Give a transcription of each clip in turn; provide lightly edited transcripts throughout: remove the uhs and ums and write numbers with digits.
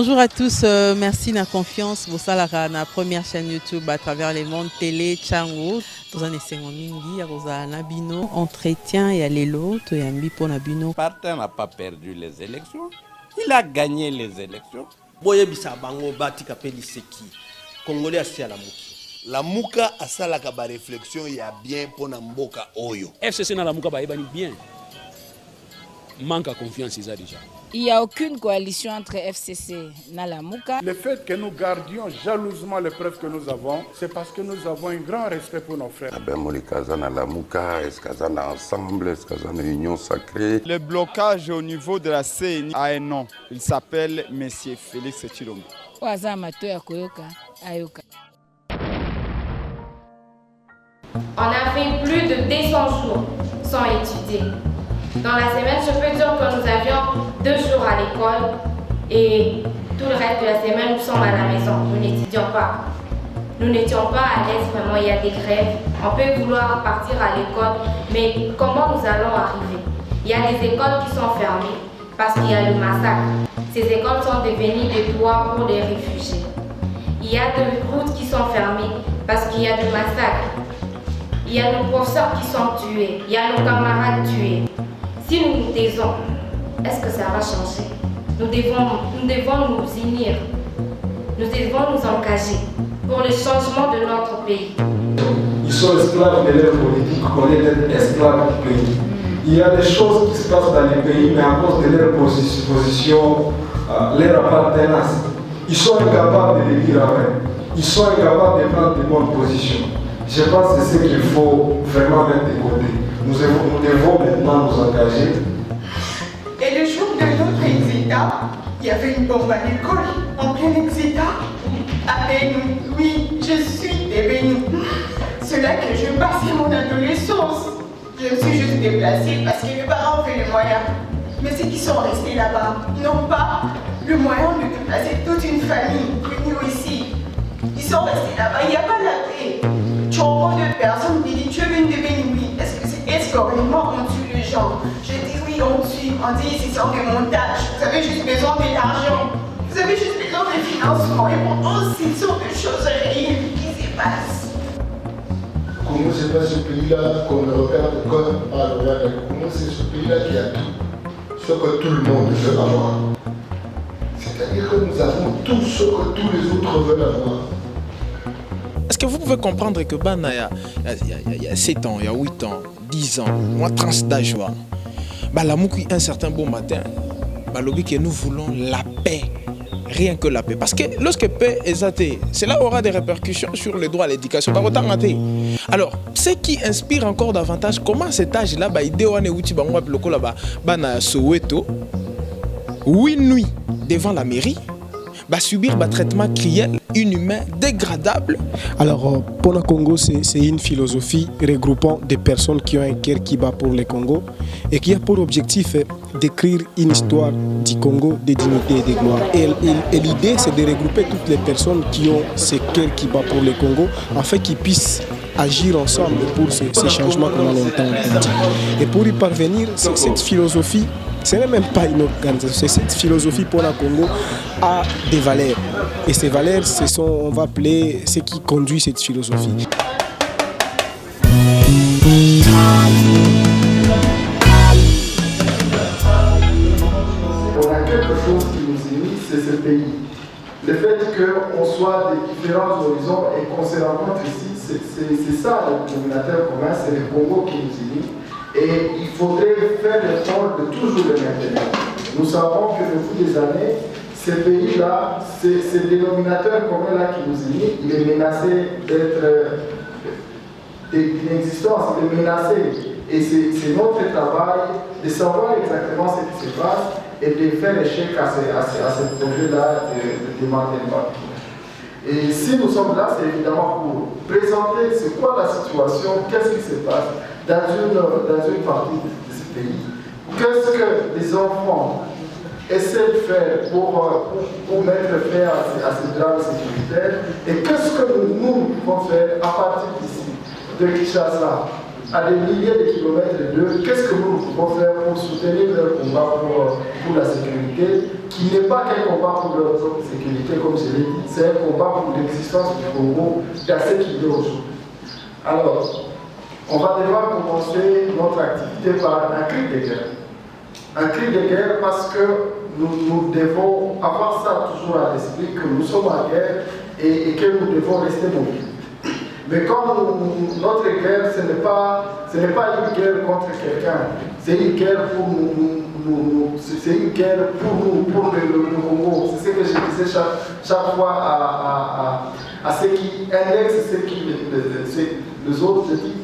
Bonjour à tous, merci de la confiance. Vous salara na première chaîne YouTube à travers les mondes télé Chango. Vous en essayez mingi, vous en abino entretien et allélo, to yambi pour nabino. Parti n'a pas perdu les élections, il a gagné les élections. Boye bisa bango bati kapeli seki. Congolais asi à la muki. La muka asala ka ba réflexion ya bien pour na mboka oyo. FCC na la muka ba ebani bien. Manque à confiance ils a déjà. Il n'y a aucune coalition entre FCC et Nalamuka. Le fait que nous gardions jalousement les preuves que nous avons, c'est parce que nous avons un grand respect pour nos frères. Est-ce qu'ils sont ensemble? Est-ce qu'ils ont une union sacrée? Le blocage au niveau de la CENI a un nom. Il s'appelle M. Félix Tshilombo. On a fait plus de 200 jours sans étudier. Dans la semaine, je peux dire que nous avions 2 jours à l'école et tout le reste de la semaine, nous sommes à la maison. Nous n'étudions pas. Nous n'étions pas à l'aise vraiment, il y a des grèves. On peut vouloir partir à l'école, mais comment nous allons arriver? Il y a des écoles qui sont fermées parce qu'il y a le massacre. Ces écoles sont devenues des toits pour les réfugiés. Il y a des routes qui sont fermées parce qu'il y a du massacre. Il y a nos professeurs qui sont tués. Il y a nos camarades tués. Si nous nous taisons, est-ce que ça va changer? Nous devons nous unir. Nous devons nous engager pour le changement de notre pays. Ils sont esclaves de leur politique, on est esclaves du pays. Il y a des choses qui se passent dans les pays, mais à cause de leur position, leur appartenance, ils sont incapables de les dire après. Ils sont incapables de prendre de bonnes positions. Je pense que c'est ce qu'il faut vraiment mettre de côté. Nous devons maintenant nous engager. Et le jour de notre exita, il y avait une bombe à l'école, en plein exita. À Bénou, oui, je suis de Bénou. C'est là que je passais mon adolescence. Je me suis juste déplacée parce que mes parents ont fait les moyens. Mais ceux qui sont restés là-bas n'ont pas le moyen de déplacer toute une famille venue ici. Ils sont restés là-bas, il n'y a pas la paix. Tu rencontres 2 personnes qui disent tu es venu de Bénou, oui. Est-ce que réellement on tue les gens? Je dis oui, on tue. On dit c'est sans des montages. Vous avez juste besoin de l'argent. Vous avez juste besoin de financement. Et pourtant, ce sont des choses réelles qui se passent. Congo, ce n'est pas ce pays-là qu'on le regarde comme par le regard. Congo, c'est ce pays-là qui a tout. Ce que tout le monde veut avoir. C'est-à-dire que nous avons tout ce que tous les autres veulent avoir. Est-ce que vous pouvez comprendre que il y a 7 ans, il y a 8 ans, 10 ans, moi trans d'âge, la mouki un certain beau matin, lobby que nous voulons la paix, rien que la paix. Parce que lorsque paix est athée, cela aura des répercussions sur le droit à l'éducation. Par autant athée. Alors, ce qui inspire encore davantage, comment cet âge-là, Soweto, 8 nuits devant la mairie, va subir un traitement cruel, inhumain, dégradable. Alors, pour le Congo, c'est une philosophie regroupant des personnes qui ont un cœur qui bat pour le Congo et qui a pour objectif d'écrire une histoire du Congo de dignité et de gloire. Et l'idée, c'est de regrouper toutes les personnes qui ont ce cœur qui bat pour le Congo afin qu'ils puissent agir ensemble pour ces changements qu'on a longtemps dit. Et pour y parvenir, cette philosophie, ce n'est même pas une organisation, cette philosophie pour le Congo a des valeurs. Et ces valeurs, ce sont, on va appeler, ce qui conduit cette philosophie. On a quelque chose qui nous unit, c'est ce pays. Le fait qu'on soit des différents horizons et qu'on se rencontre ici, c'est ça le dénominateur commun, c'est le Congo qui nous unit. Et il faudrait faire l'effort de toujours le maintenir. Nous savons que depuis des années, ce pays-là, ce dénominateur commun-là qui nous unit, il est menacé d'être d'inexistence, il est menacé. Et c'est notre travail de savoir exactement ce qui se passe et de faire échec à ce projet-là de démantèlement. Et si nous sommes là, c'est évidemment pour présenter c'est quoi la situation, qu'est-ce qui se passe dans une partie de ce pays. Qu'est-ce que les enfants essaient de faire pour mettre fin à ce drame sécuritaire et qu'est-ce que nous pouvons faire à partir d'ici, de Kinshasa, à des milliers de kilomètres d'eux, qu'est-ce que nous pouvons faire pour soutenir leur combat pour la sécurité, qui n'est pas qu'un combat pour leur propre sécurité, comme je l'ai dit, c'est un combat pour l'existence du Congo dans ce qu'il est aujourd'hui. Alors, on va devoir commencer notre activité par un cri de guerre. Un cri de guerre parce que nous devons avoir ça toujours à l'esprit, que nous sommes en guerre et que nous devons rester mobiles. Mais comme notre guerre, ce n'est pas une guerre contre quelqu'un, c'est une guerre pour nous, c'est une guerre pour le Congo. C'est ce que je disais chaque fois à ceux qui indexent les autres. Je dis,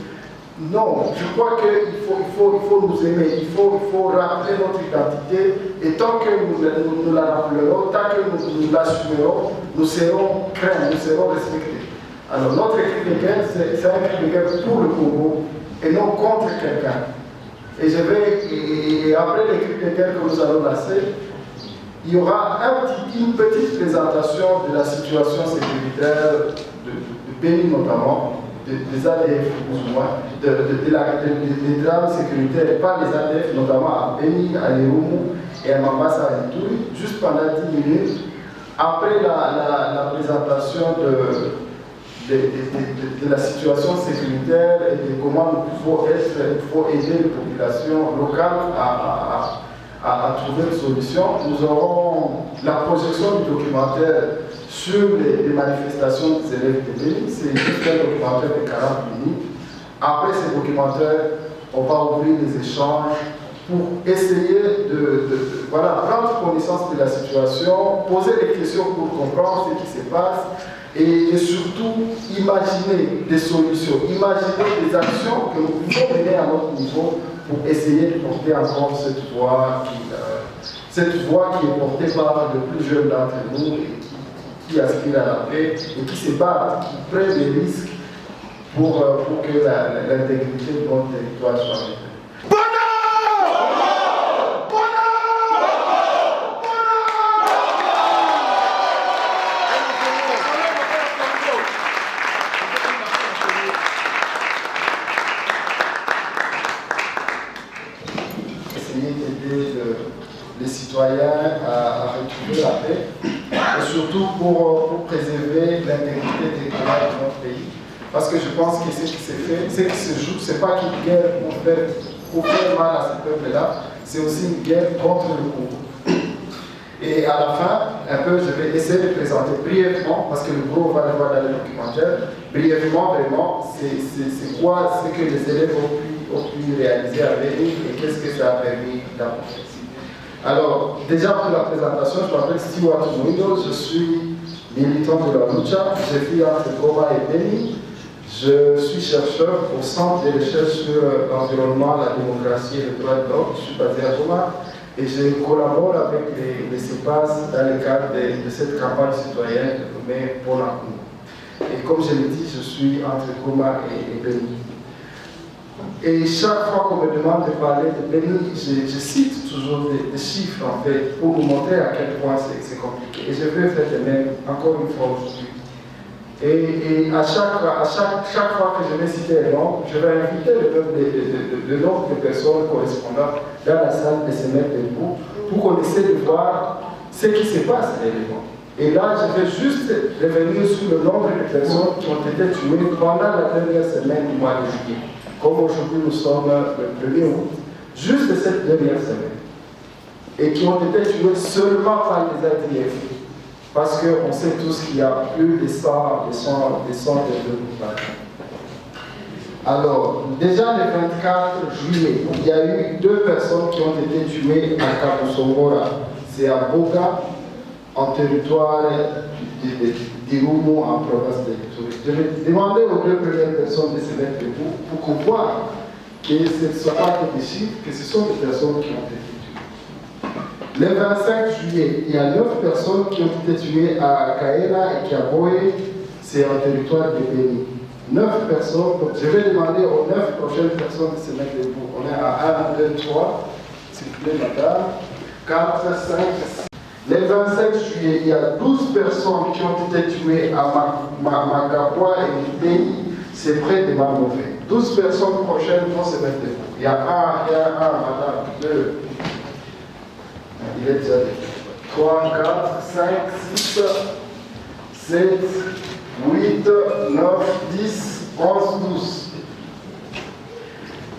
non, je crois qu'il faut nous aimer, il faut rappeler notre identité, et tant que nous la rappellerons, tant que nous l'assumerons, nous serons craints, nous serons respectés. Alors notre cri de guerre, c'est un cri de guerre pour le Congo et non contre quelqu'un. Et après les cris de guerre que nous allons lancer, il y aura une petite présentation de la situation sécuritaire de Béni notamment, des ADF plus ou moins, des drames sécuritaires, pas les ADF, notamment à Béni, à Léoumou et à Mambasa à Ituri, juste pendant 10 minutes. Après la présentation de la situation sécuritaire et de comment il faut aider les populations locales à trouver une solution, nous aurons la projection du documentaire sur les manifestations des élèves de Béni. C'est juste un documentaire de 40 minutes. Après ce documentaire, on va ouvrir les échanges pour essayer de prendre connaissance de la situation, poser des questions pour comprendre ce qui se passe et surtout imaginer des solutions, imaginer des actions que nous pouvons mener à notre niveau pour essayer de porter encore cette voix qui est portée par de plus jeunes d'entre nous et qui aspirent à la paix et qui se battent, qui prennent des risques pour que l'intégrité de notre territoire soit maintenue. Les citoyens à retrouver la paix et surtout pour préserver l'intégrité territoriale de notre pays. Parce que je pense que ce qui se fait, ce qui se joue, ce n'est pas qu'une guerre pour faire mal à ce peuple-là, c'est aussi une guerre contre le Congo. Et à la fin, je vais essayer de présenter brièvement, parce que le gros va le voir dans le documentaire, brièvement vraiment, c'est quoi ce que les élèves ont pu réaliser avec nous et qu'est-ce que ça a permis d'apporter. Alors, déjà pour la présentation, je m'appelle Stewart Mouindo, je suis militant de la lucha, je vis entre Goma et Béni. Je suis chercheur au Centre de recherche sur l'environnement, la démocratie et le droit de l'homme. Je suis basé à Goma et je collabore avec les CEPAS dans le cadre de cette campagne citoyenne nommée Ponakou. Et comme je l'ai dit, je suis entre Goma et Béni. Et chaque fois qu'on me demande de parler de Béni, je cite toujours des chiffres en fait pour vous montrer à quel point c'est compliqué. Et je vais faire de même encore une fois aujourd'hui. Et à chaque fois que je vais citer un nom, je vais inviter le nombre de personnes correspondantes dans la salle de se mettre debout pour qu'on essaie de voir ce qui se passe réellement. Et là, je vais juste revenir sur le nombre de personnes qui ont été tuées pendant la dernière semaine du mois de juillet. Comme aujourd'hui nous sommes le 1er août, juste cette dernière semaine. Et qui ont été tués seulement par les ADF. Parce qu'on sait tous qu'il y a plus de 100 de Alors, déjà le 24 juillet, il y a eu 2 personnes qui ont été tuées à Kabosongora. C'est à Boga, en territoire d'Irumu, en province de Ituri. Je vais demander aux 2 premières personnes de se mettre debout pour qu'on voit que ce ne sont pas que des chiffres, que ce sont des personnes qui ont été tuées. Le 25 juillet, il y a 9 personnes qui ont été tuées à Kaera et Kiaboé, c'est en territoire de Béni. 9 personnes, donc je vais demander aux 9 prochaines personnes de se mettre debout. On est à 1, 2, 3, s'il vous plaît, madame, 4, 5, 6. Le 25 juillet, il y a 12 personnes qui ont été tuées à Magapwa et Béni, c'est près de Mamové. 12 personnes prochaines vont se mettre debout. Il y a un, madame, deux. Il est déjà debout. 3, 4, 5, 6, 7, 8, 9, 10, 11, 12.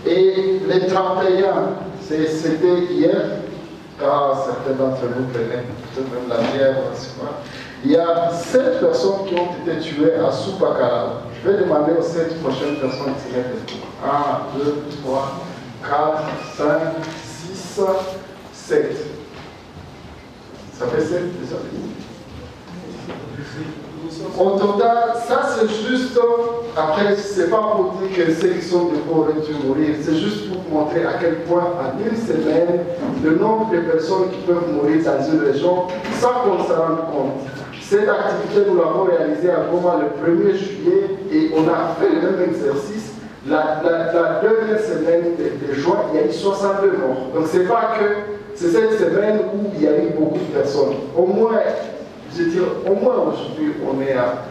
Et les 31, c'était hier, car certains d'entre vous prenaient même la bière, il y a 7 personnes qui ont été tuées à Soupakara. Je vais demander aux 7 prochaines personnes de se mettre debout. 1, 2, 3, 4, 5, 6, 7. Ça fait 7 déjà. Au total, ça c'est juste, après, c'est pas pour dire que ceux qui sont debout auraient dû mourir, c'est juste pour montrer à quel point, en une semaine, le nombre de personnes qui peuvent mourir dans une région sans qu'on se rende compte. Cette activité, nous l'avons réalisée à Goma le 1er juillet et on a fait le même exercice. La deuxième semaine de juin, il y a eu 62 morts. Donc c'est pas que c'est cette semaine où il y a eu beaucoup de personnes. Au moins, je veux dire, au moins aujourd'hui, on est à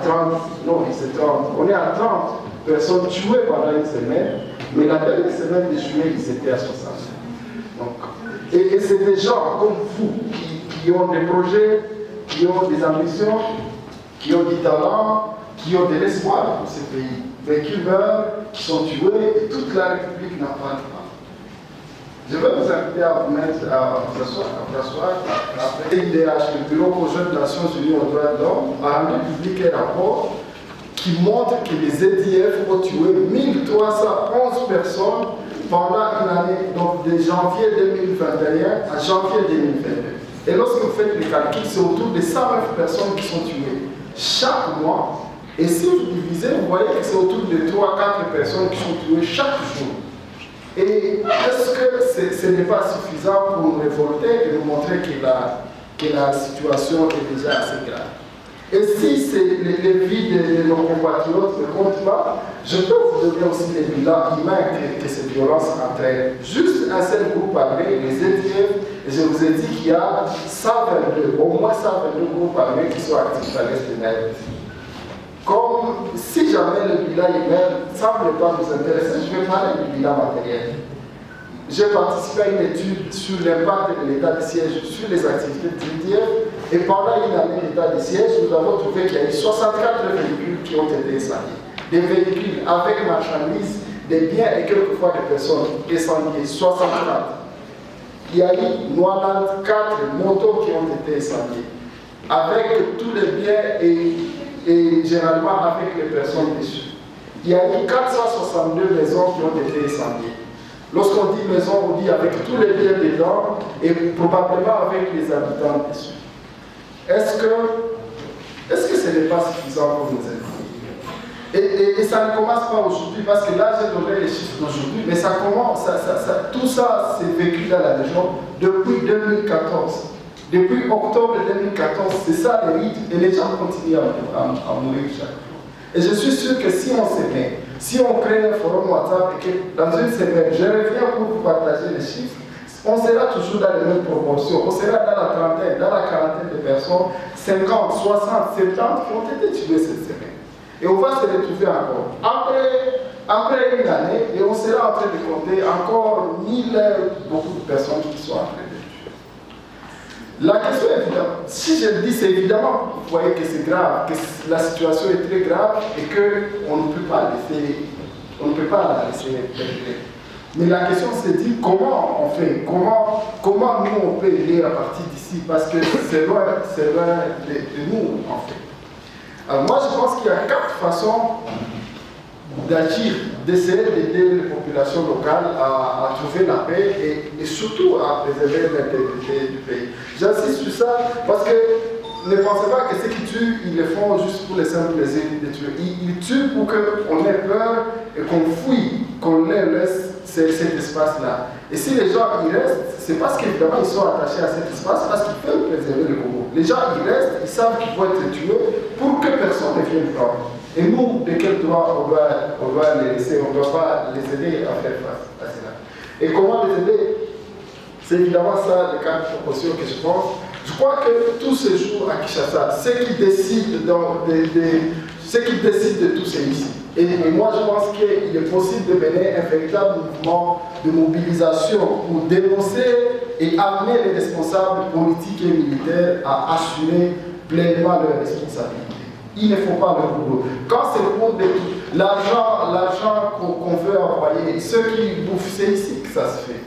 30, non, c'est 30. On est à 30 personnes tuées pendant une semaine, mais la dernière semaine de juillet, ils étaient à 60. Donc, et c'est des gens comme vous qui ont des projets, qui ont des ambitions, qui ont du talent, qui ont de l'espoir pour ce pays. Mais qui meurent, qui sont tués, et toute la République n'en parle pas. Je vais vous inviter à vous mettre à vous asseoir. Après l'IDH, le Bureau pour les Nations Unies aux droits de l'homme, a rendu public un rapport qui montre que les EDF ont tué 1311 personnes pendant une année, donc de janvier 2021 à janvier 2022. Et lorsque vous faites les calculs, c'est autour de 109 personnes qui sont tuées chaque mois. Et si vous divisez, vous voyez que c'est autour de 3-4 personnes qui sont tuées chaque jour. Et est-ce que ce n'est pas suffisant pour nous révolter et nous montrer que la situation est déjà assez grave? Et si les vies de nos compatriotes ne comptent pas, je peux vous donner aussi les bilans humains que ces violences entraînent. Juste un seul groupe armé, les EDF, et je vous ai dit qu'il y a 122, au moins 122 groupes armés qui sont actifs à l'est de Naïve. Comme si jamais le bilan humain ne semble pas nous intéresser, je vais parler du bilan matériel. J'ai participé à une étude sur l'impact de l'état de siège sur les activités de l'IDF et pendant une année d'état de siège, nous avons trouvé qu'il y a eu 64 véhicules qui ont été incendiés. Des véhicules avec marchandises, des biens et quelquefois des personnes incendiées, 64. Il y a eu 94 motos qui ont été incendiées, avec tous les biens et généralement avec les personnes dessus. Il y a eu 462 maisons qui ont été incendiées. Lorsqu'on dit maison, on dit avec tous les biens dedans et probablement avec les habitants dessus. Est-ce que ce n'est pas suffisant pour nous aider? Et ça ne commence pas aujourd'hui, parce que là j'ai donné les chiffres d'aujourd'hui, mais ça commence, tout ça s'est vécu dans la région depuis 2014. Depuis octobre 2014, c'est ça le rythme, et les gens continuent à mourir chaque jour. Et je suis sûr que si on se met, si on crée un forum WhatsApp et que dans une semaine, je reviens pour vous partager les chiffres, on sera toujours dans les mêmes proportions. On sera dans la trentaine, dans la quarantaine de personnes, 50, 60, 70 qui ont été tuées cette semaine. Et on va se retrouver encore. Après une année, et on sera en train de compter encore 1000, beaucoup de personnes qui sont en train de tuer. La question est évidente. Si je le dis, c'est évidemment, vous voyez que c'est grave, que la situation est très grave et qu'on ne peut pas la laisser perdurer. Mais la question c'est de dire comment on fait, comment nous on peut aider à partir d'ici, parce que c'est loin de nous en fait. Alors moi je pense qu'il y a 4 façons d'agir, d'essayer d'aider les populations locales à trouver la paix et surtout à préserver l'intégrité du pays. J'insiste sur ça parce que ne pensez pas que ceux qui tuent, ils le font juste pour le simple plaisir de tuer. Ils tuent pour qu'on ait peur et qu'on fouille, qu'on laisse cet espace-là. Et si les gens y restent, c'est parce qu'évidemment ils sont attachés à cet espace, parce qu'ils peuvent préserver le Congo. Les gens y restent, ils savent qu'ils vont être tués pour que personne ne vienne prendre. Et nous, de quel droit on doit les laisser, on ne doit pas les aider à faire face à cela. Et comment les aider? C'est évidemment ça le cas de proportion que je pense. Je crois que tous ces jours à Kinshasa, ceux qui décident ceux qui décident de tout c'est ici. Et moi je pense qu'il est possible de mener un véritable mouvement de mobilisation pour dénoncer et amener les responsables politiques et militaires à assumer pleinement leurs responsabilités. Il ne faut pas le boulot. Quand c'est pour l'argent qu'on veut envoyer, ceux qui bouffent, c'est ici que ça se fait.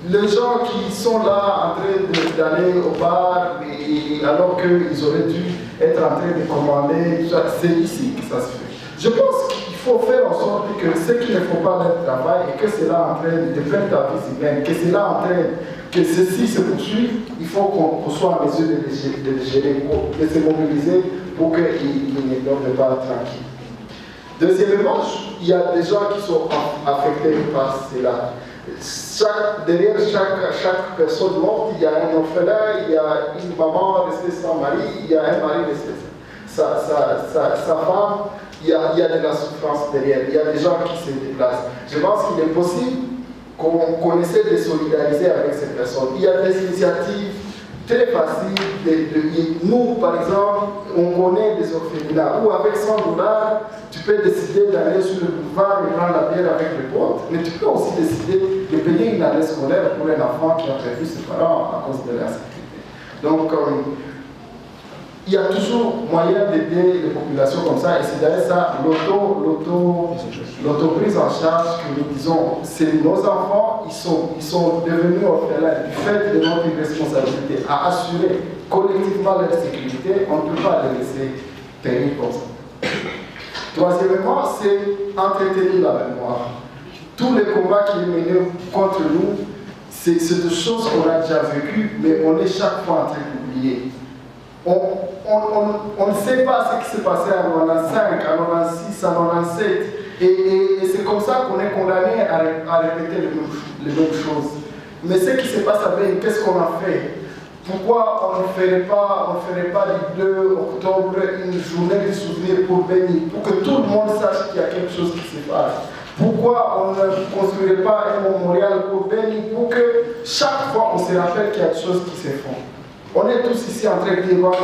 Les gens qui sont là en train d'aller au bar, alors qu'ils auraient dû être en train de commander, c'est ici que ça se fait. Je pense qu'il faut faire en sorte que ceux qui ne font pas leur travail et que c'est là en train de perdre la vie humaine, que c'est là en train que ceci se poursuive, il faut qu'on soit en mesure de les gérer, de se mobiliser pour qu'ils ne dorment pas tranquilles. Deuxièmement, il y a des gens qui sont affectés par cela. Derrière chaque personne morte, il y a un orphelin, il y a une maman restée sans mari, il y a un mari resté sa femme, il y a de la souffrance derrière, il y a des gens qui se déplacent. Je pense qu'il est possible qu'on essaie de solidariser avec ces personnes. Il y a des initiatives très faciles. Nous, par exemple, on connaît des orphelinats où avec 100 $, tu peux décider d'aller sur le boulevard et prendre la bière avec les potes, mais tu peux aussi décider de payer une année scolaire pour un enfant qui a perdu ses parents à cause de l'insécurité. Donc, il y a toujours moyen d'aider les populations comme ça, et c'est d'ailleurs ça, l'autoprise en charge que nous disons, c'est nos enfants, ils sont devenus orphelins du fait de notre responsabilité à assurer collectivement leur sécurité, on ne peut pas les laisser périr comme ça. Troisièmement, c'est entretenir la mémoire. Tous les combats qui sont menés contre nous, c'est des choses qu'on a déjà vécues, mais on est chaque fois en train d'oublier. On ne sait pas ce qui s'est passé en 95, en 96, en 97. Et c'est comme ça qu'on est condamné à répéter les mêmes choses. Mais ce qui se passe à Beni, qu'est-ce qu'on a fait? Pourquoi on ne ferait pas du 2 octobre une journée de souvenir pour Beni, pour que tout le monde sache qu'il y a quelque chose qui se passe? Pourquoi on ne construirait pas un mémorial pour Beni, pour que chaque fois on se rappelle qu'il y a des choses qui se font? On est tous ici en train de dire Rwanda.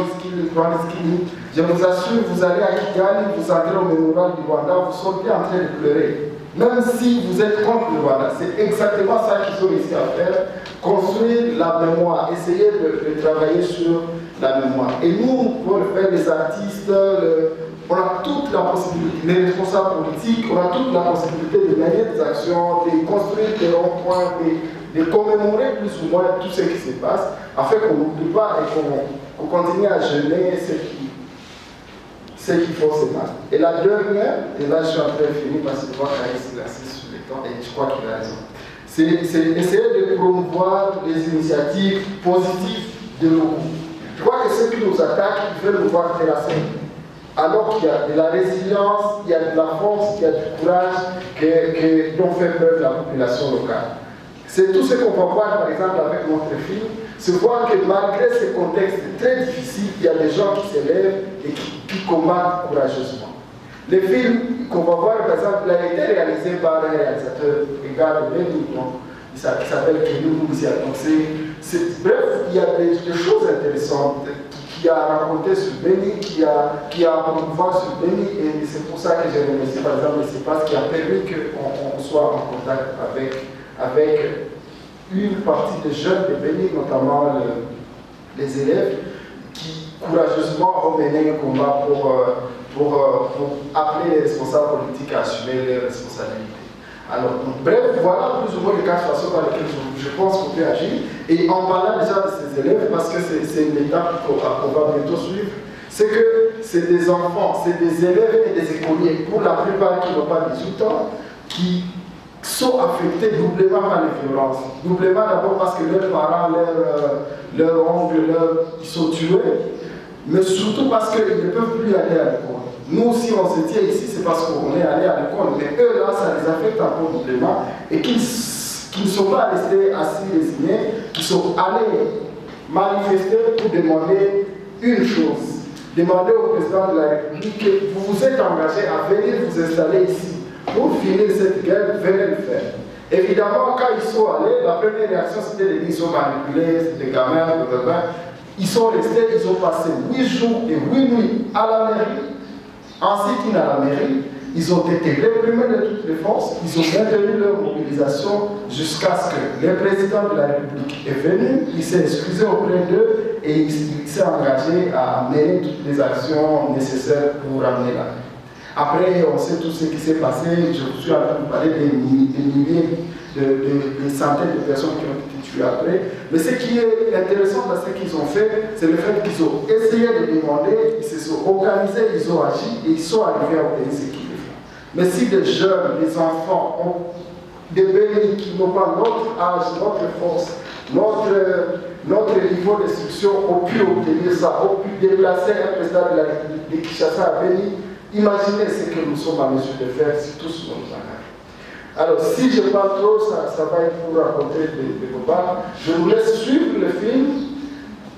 Je vous assure, vous allez à Kigali, vous entrez au mémorial du Rwanda, vous sortez en train de pleurer. Même si vous êtes contre le Rwanda, c'est exactement ça qu'ils ont réussi à faire. Construire la mémoire, essayer de travailler sur la mémoire. Et nous, pour le faire, les artistes, on a toute la possibilité, les responsables politiques, on a toute la possibilité de mener des actions, de construire des ronds-points, de commémorer plus ou moins tout ce qui se passe, afin qu'on n'oublie pas et qu'on continue à jeûner ce qui font ce mal. Et la dernière, et là je suis en train de finir parce que je vois qu'il insiste sur le temps et je crois qu'il a raison, c'est essayer de promouvoir les initiatives positives de nos groupes. Je crois que ceux qui nous attaquent, ils veulent nous voir terrasser. Alors qu'il y a de la résilience, il y a de la force, il y a du courage dont fait preuve la population locale. C'est tout ce qu'on va voir par exemple avec notre film, c'est voir que malgré ce contexte très difficile, il y a des gens qui s'élèvent et qui combattent courageusement. Le film qu'on va voir par exemple, a été réalisé par un réalisateur, regarde il s'appelle Kénou Moussial. Donc bref, il y a des choses intéressantes qui a raconté sur Beni, qui a promouvoir sur Beni, et c'est pour ça que j'ai remercié par exemple le CEPAS qui a permis qu'on soit en contact avec une partie des jeunes de Beni, notamment les élèves, qui courageusement ont mené un combat pour appeler les responsables politiques à assumer leurs responsabilités. Alors, bref, voilà plus ou moins les 4 façons dans lesquelles je pense qu'on peut agir. Et en parlant déjà de ces élèves, parce que c'est une étape qu'on va bientôt suivre, c'est que c'est des enfants, c'est des élèves et des écoliers, pour la plupart qui n'ont pas 18 ans, qui sont affectés doublement par les violences. Doublement d'abord parce que leurs parents, leurs oncles, ils sont tués, mais surtout parce qu'ils ne peuvent plus aller à l'école. Nous, si on se tient ici, c'est parce qu'on est allé à l'école, mais eux, là, ça les affecte encore doublement, et qu'ils ne sont pas restés assis résignés, qu'ils sont allés manifester pour demander une chose. Demander au président de la République que vous vous êtes engagé à venir vous installer ici. Pour finir cette guerre, venez le faire. Évidemment, quand ils sont allés, la première réaction c'était de dire qu'ils sont manipulés, c'est des gamins, blablabla. Ils sont restés, ils ont passé 8 jours et 8 nuits à la mairie En sitting à la mairie, ils ont été réprimés de toutes les forces, ils ont maintenu leur mobilisation jusqu'à ce que le président de la République est venu, il s'est excusé auprès d'eux et il s'est engagé à mener toutes les actions nécessaires pour ramener la paix. Après, on sait tout ce qui s'est passé, je suis en train de parler des milliers, des centaines de personnes qui ont été tuées après. Mais ce qui est intéressant dans ce qu'ils ont fait, c'est le fait qu'ils ont essayé de demander, ils se sont organisés, ils ont agi et ils sont arrivés à obtenir ce qu'ils veulent. Mais si des jeunes, des enfants, des bénis qui n'ont pas notre âge, notre force, notre niveau d'instruction ont pu obtenir ça, ont pu déplacer un président de la République de Kinshasa à Béni, imaginez ce que nous sommes en mesure de faire si tous nous engagons. Alors, si je parle trop, ça va être pour raconter des combats. Je vous laisse suivre le film,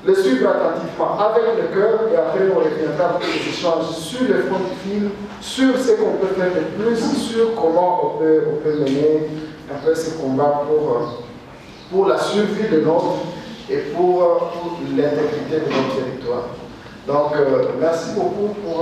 le suivre attentivement avec le cœur, et après on reviendra pour les échanges sur le fond du film, sur ce qu'on peut faire de plus, sur comment on peut mener un peu ce combat pour la survie de notre et pour l'intégrité de notre territoire. Donc, merci beaucoup pour...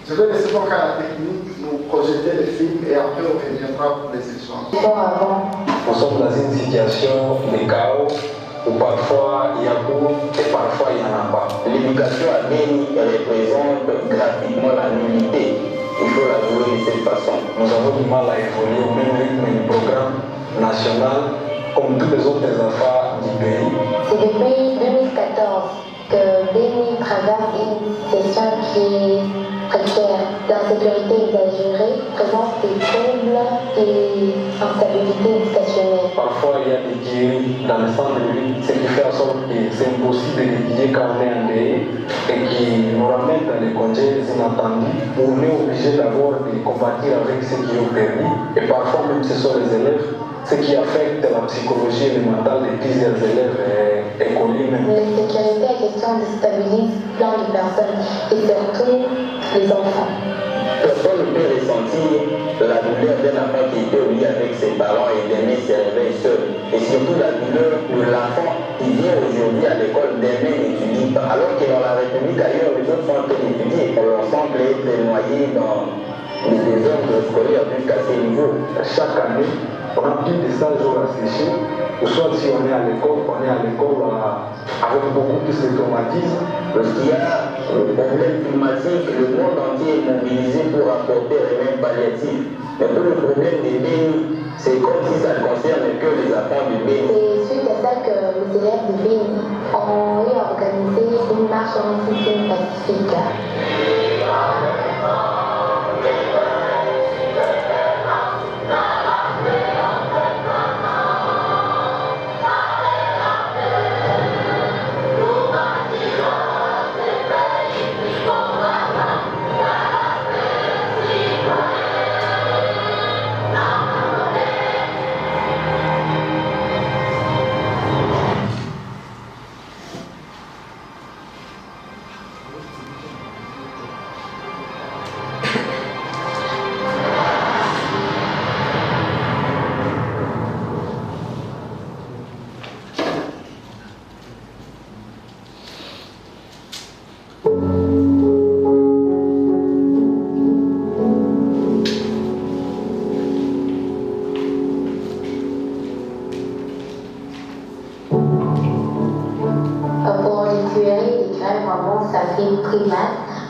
Je vais laisser donc à la technique nous projeter le film et après on reviendra pour les échanges. Nous sommes dans une situation de chaos où parfois il y a tout et parfois il n'y en a pas. L'éducation à Béni représente gratuitement la nullité. Il faut la jouer de cette façon. Nous avons du mal à évoluer au même rythme du programme national comme tous les autres enfants du pays. C'est depuis 2014 que Béni traverse une situation qui est précaire, d'insécurité exagérée, présence des troubles et instabilité éducationnelle. Parfois, il y a des guéris dans le centre de vie, ce qui fait en sorte que c'est impossible d'étudier quand on est endeuillé et qui nous ramène dans des congés inattendus où on est obligé d'abord de combattre avec ceux qui ont perdu et parfois même ce sont les élèves, ce qui affecte la psychologie et le mental de plusieurs élèves écoliers même. L'insécurité à question déstabilise plein de personnes et surtout les enfants. Personne ne peut ressentir la douleur d'un enfant qui était au lit avec ses parents et demain se réveille seul. Et surtout la douleur de l'enfant qui vient aujourd'hui à l'école, demain n'étudie pas. Alors que dans la République ailleurs, les autres sont en train d'étudier. On semble être noyés dans les désordres scolaires jusqu'à ce niveau. Chaque année, on a plus de stages au réfléchir. Ou soit si on est à l'école, avec beaucoup plus de traumatisme. Parce qu'il y a le problème climatique, le monde entier est mobilisé pour apporter les mêmes palliatifs. Mais tout le problème des Béni, c'est comme si ça ne concerne que les enfants du Béni. C'est suite à ça que les élèves de Béni ont eu organisé une marche en système pacifique.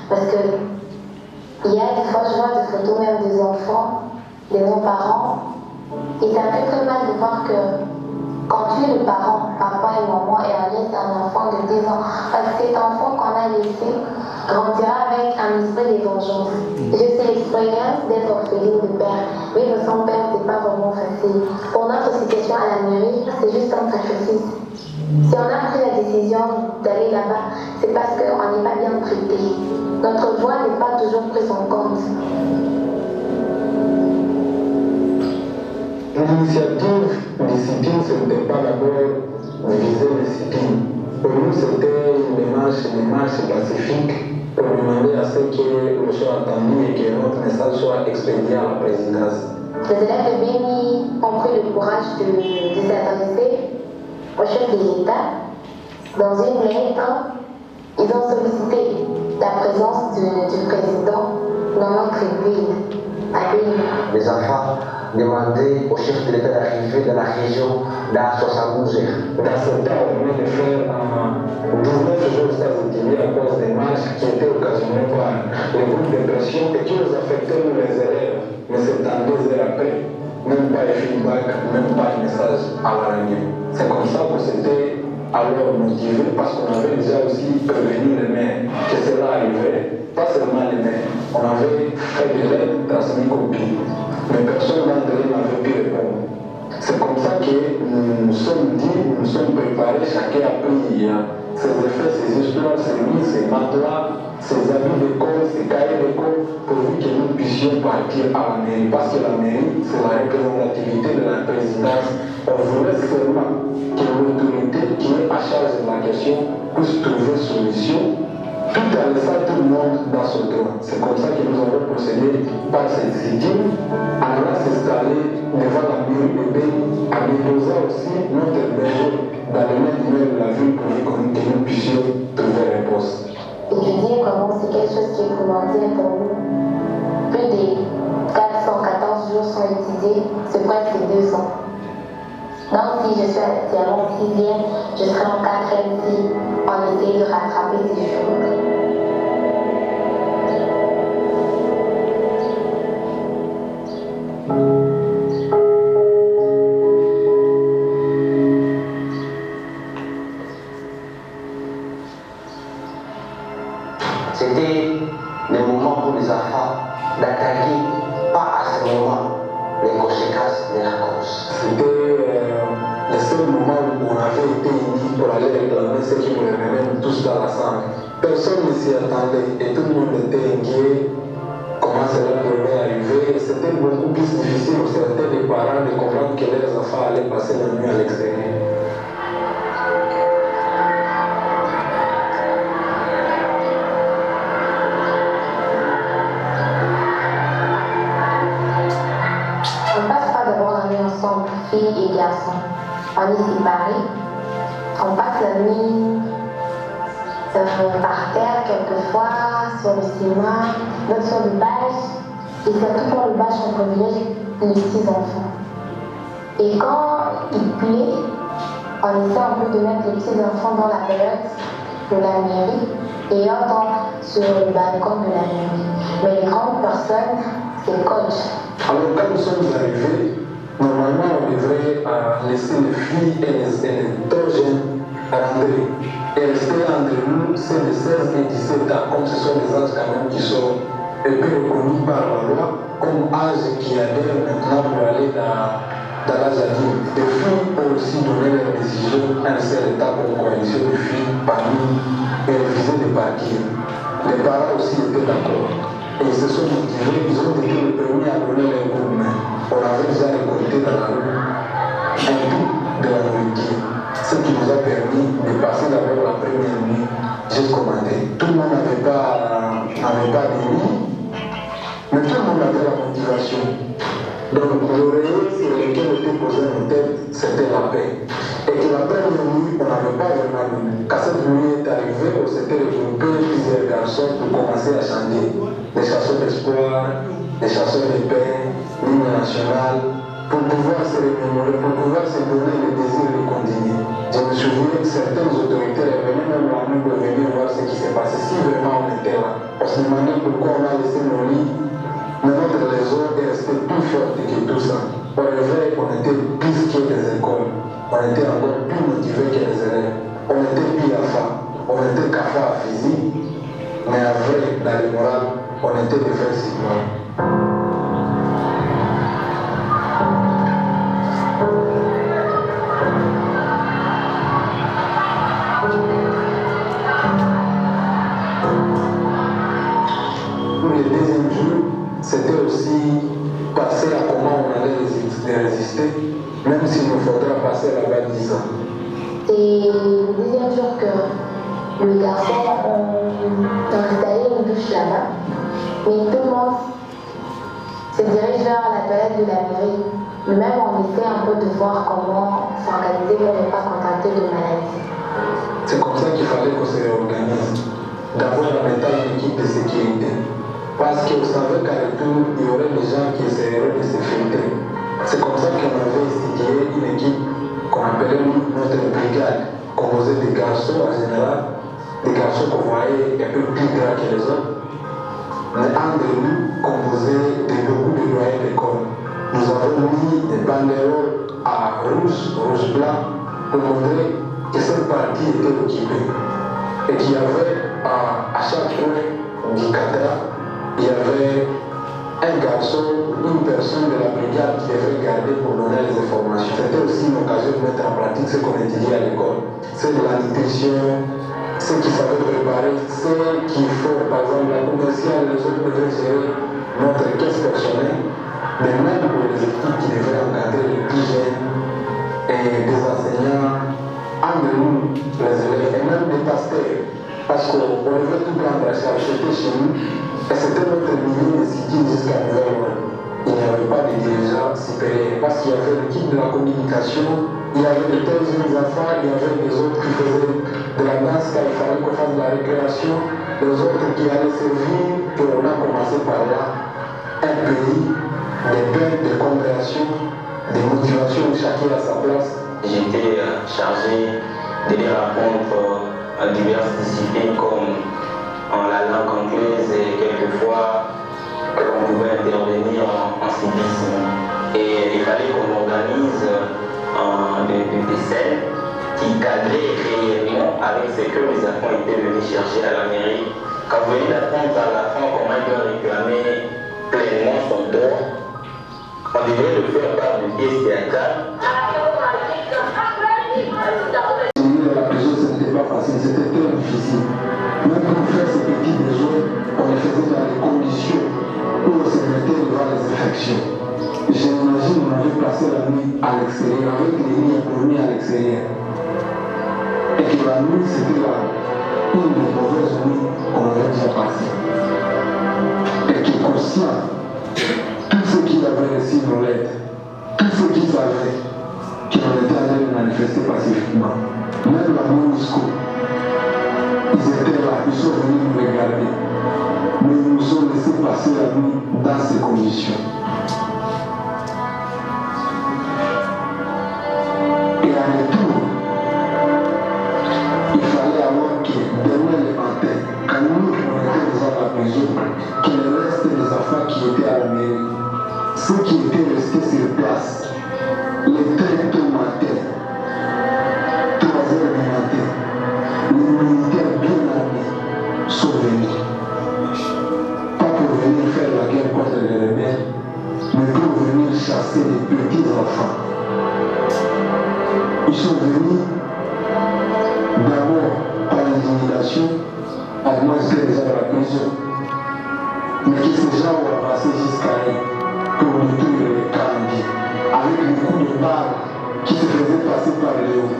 Parce que il y a des fois, je vois des photos même des enfants, des non-parents, et ça me fait très mal de voir que quand tu es le parent, papa et maman, et on laisse un enfant de 10 ans, parce que cet enfant qu'on a laissé grandira avec un esprit de vengeance. Je sais l'expérience d'être orpheline de père, mais sans père, c'est pas vraiment facile. Pour notre situation à la mairie, c'est juste un sacrifice. Si on a pris la décision d'aller là-bas, c'est parce qu'on n'est pas bien traité. Notre voix n'est pas toujours prise en compte. L'initiative discipline, ce n'était pas d'abord diviser les disciplines. Pour nous, c'était une démarche pacifique pour demander à ce que le soit attendu et que notre message soit expédié à la présidence. Les élèves de Béni ont pris le courage de s'adresser au chef de l'État. Dans une lettre, ils ont sollicité la présence du président d'Alpha demandé au chef de l'État d'arriver dans la région dans 72 heures. Dans ce temps, on venait de faire 19 jours de stade à cause des marches qui étaient occasionnées par les groupes de pression et qui nous affectaient nous les élèves. Mais c'est en 2 heures après, même pas de feedback, même pas de message à la réunion. C'est comme ça que c'était alors motivé parce qu'on avait déjà aussi prévenu les maires que cela arrivait. Pas seulement les maires, on avait fait des lettres transmises copies, mais personne d'entre eux n'avait pu répondre. C'est comme ça que nous nous sommes dit, nous nous sommes préparés, chacun a pris ses effets, ses histoires, ses livres, ses matelas, ses habits d'école, ses cahiers d'école, pourvu que nous puissions partir à la mairie. Parce que la mairie, c'est la représentativité de la présidence. On voulait seulement que l'autorité qui est à charge de la question puisse trouver solution, tout en laissant tout le monde dans son droit. C'est comme ça que nous avons procédé par cette sitting, en allant s'installer devant la mairie de Béni, en déposant aussi notre berger dans le même domaine de la ville pour que nous puissions trouver réponse. Étudier comment c'est quelque chose qui est primordial pour nous. Plus de 414 jours sont étudiés, c'est presque 2 ans. Donc si je suis actuellement en 6e, je serai en 4e si on essaie de rattraper ces jours. C'était le moment pour les enfants d'attaquer, pas à ce moment, les conséquences de la cause. C'était le seul moment où on avait été unis pour aller réclamer ce qui nous revenait tous dans la salle. Personne ne s'y attendait et tout le monde était inquiet. Comment cela pouvait arriver? C'était beaucoup plus difficile pour certains des parents de comprendre que leurs enfants allaient passer la nuit à l'extérieur. Filles et garçons. On est séparés. On passe la nuit par terre quelquefois, sur le cinéma, d'autres sur le bâche. Et surtout pour le bâche, on privilège les petits enfants. Et quand il plaît, on essaie un peu de mettre les petits enfants dans la pelote de la mairie et autres sur le balcon de la mairie. Mais les grandes personnes, c'est coach. Alors quand nous sommes arrivés, normalement, on devrait laisser les filles et les trop jeunes rentrer. Et rester entre nous, c'est de 16 et 17 ans, comme ce sont des âges quand même qui sont un peu reconnus par la loi, comme âge qui adhère maintenant pour aller dans l'âge adulte. Les filles ont aussi donné leur décision à un seul état comme coalition de filles parmi et refusaient de partir. Les parents aussi étaient d'accord. Et ils se sont motivés, ils ont été les premiers à donner leur coup de main. On avait déjà récolté dans la rue un bout de la nourriture, ce qui nous a permis de passer d'abord la première nuit jusqu'au matin. Tout le monde n'avait pas de nuit, mais tout le monde avait la motivation. Donc l'oreiller sur lequel était posé nos têtes, c'était la paix. Et que la première nuit, on n'avait pas vraiment lu. Quand cette nuit est arrivée, on s'était regroupé plusieurs garçons pour commencer à chanter les chansons d'espoir, les chansons de paix, l'hymne national, pour pouvoir se remémorer, pour pouvoir se donner le désir de continuer. Je me souviens que certaines autorités revenaient même la nuit pour venir voir ce qui s'est passé. Si vraiment on était là, on se demandait pourquoi on a laissé nos lits, mais notre raison est restée plus forte que tout ça. Au réveil, on était plus que des écoles, on était encore plus motivés que les élèves, on était plus à faim, on était cafards physique, mais en vrai, dans le moral, on était des vrais citoyens. Pour le deuxième jour, c'était aussi passer à comment on allait résister, même s'il nous faudra passer là-bas 10 ans. C'est le deuxième jour que le garçon a installé une douche là-bas, mais tout le monde se dirige vers la toilette de la mairie. Nous-mêmes, on essaie un peu de voir comment s'organiser pour ne pas contracter de maladies. C'est comme ça qu'il fallait qu'on se réorganise. D'abord en mettant une équipe de sécurité. Parce qu'on savait qu'à retour, il y aurait des gens qui essaieraient de se filtrer. C'est comme ça qu'on avait institué une équipe qu'on appelait notre brigade, composée de garçons en général, des garçons qu'on voyait un peu plus grands que les autres, mais entre nous, composés de beaucoup de doyens d'école. Nous avons mis des banderoles à rouge-blanc, pour montrer que cette partie était occupée. Et qu'il y avait à chaque coin du cadre, il y avait un garçon, une personne de la brigade qui devait garder pour donner les informations. C'était aussi une occasion de mettre en pratique ce qu'on étudiait à l'école. C'est de la nutrition, ceux qui savaient préparer, ceux qui font, par exemple, la commerciale, les autres devaient gérer notre caisse personnelle, mais même pour les équipes qui devaient encadrer les plus jeunes et des enseignants, entre nous, les élèves, et même des pasteurs, parce qu'on devait tout prendre à charge, c'était chez nous. Et c'était notre milieu de Siki jusqu'à Nouvelle-Orléans. Il n'y avait pas de dirigeants supérieurs parce qu'il y avait l'équipe de la communication, il y avait de tels jeunes enfants, il y avait des autres qui faisaient de la danse quand il fallait qu'on fasse de la récréation, les autres qui allaient servir, puis on a commencé par là un pays, des peines, des congrégations, des motivations, chacun à sa place. J'étais chargé de les apprendre à diverses disciplines comme en la langue anglaise et quelquefois on pouvait intervenir en civisme. Et il fallait qu'on organise des scènes qui cadraient réellement avec ce que les enfants étaient venus chercher à la mairie. Quand vous venez d'apprendre à l'enfant comment il doit réclamer pleinement son droit, on devrait le faire par des pièces théâtrales. La prison, ce n'était pas facile, c'était très difficile. Même pour faire ces petits besoins, on les faisait dans les conditions où on se mettait devant les infections. J'imagine qu'on avait passé la nuit à l'extérieur, avec les lits dormis à l'extérieur. Et que la nuit, c'était une des mauvaises nuits qu'on avait déjà passées. Et qui est conscient, tous ceux qui avaient reçu nos lettres, tous ceux qui savaient qu'on était allés manifester pacifiquement, même la MONUSCO, ils étaient là, ils sont venus nous regarder. Mais ils nous ont laissé passer la nuit dans ces conditions. Et en retour, il fallait avoir que demain le matin, quand nous on était déjà à la prison, qu'il reste des enfants qui étaient à la mairie. Ceux qui étaient restés sur place, les très tôt matin, 3 heures du matin, les militaires bien armés sont venus. Pas pour venir faire la guerre contre les rebelles, mais pour venir chasser les petits enfants. Ils sont venus d'abord par l'intimidation, à moins que déjà à la prison, mais que ces gens ont passé jusqu'à eux pour détruire les Carandiers, avec les coups de barre qui se faisaient passer par les hauts,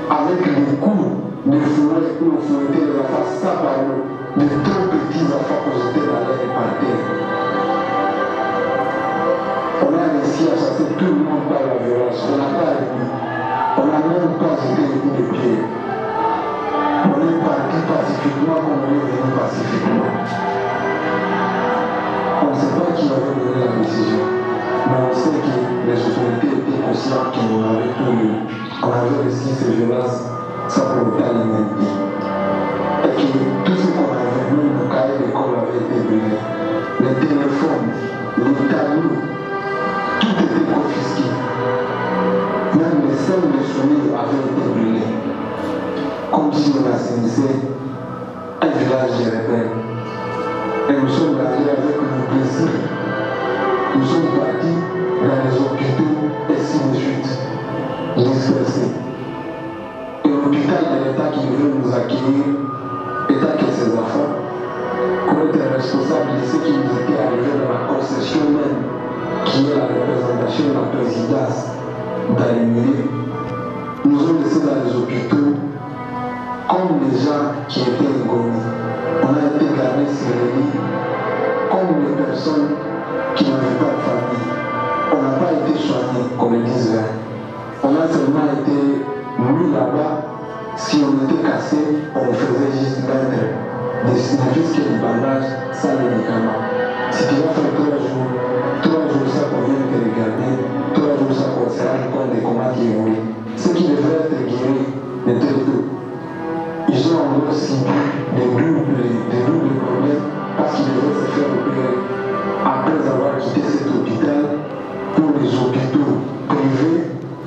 avec les coups de fouet où on fouettait les enfants ça par eux, de trop petits enfants qu'on jetait dans l'air et par terre. On a réussi à chasser tout le monde par la violence, on n'a pas réussi. On n'a même pas jeté les coups de pied. On est parti pacifiquement comme on est venu pacifiquement. On ne sait pas qui avait donné la décision, mais on sait que les autorités étaient conscientes qu'on avait tout eu. On avait réussi ces violences sans pour autant les maintenir. Et que tout ce qu'on avait vu, nos cahiers d'école avaient été brûlés. Les téléphones, les tableaux, tout était confisqué. Même les scènes de souvenirs avaient été brûlées, comme si on assainissait un village de rebelles. Et nous sommes allés avec nos plaisirs. Nous sommes partis dans les hôpitaux et ainsi de suite, dispersés. Et l'hôpital de l'État qui veut nous accueillir, État que ses enfants, pour être responsables de ce qui nous était arrivé dans la concession même, qui est la représentation de la présidence dans les milieux, nous ont laissés dans les hôpitaux comme des gens qui étaient inconnus. On a été gardés sur les lits comme des personnes qui n'avaient pas de famille. On n'a pas été soignés, comme ils disent. On a seulement été mis là-bas. Si on était cassé, on faisait juste mettre des vis et des bandages sans les médicaments. Si tu vas faire 3 jours ça qu'on vient te regarder, 3 jours ça qu'on se rend compte de comment tu évolues. Ceux qui devraient être guéris n'étaient peu. Ils ont encore subi des doubles problèmes parce qu'ils devaient se faire opérer après avoir quitté cet hôpital pour les hôpitaux privés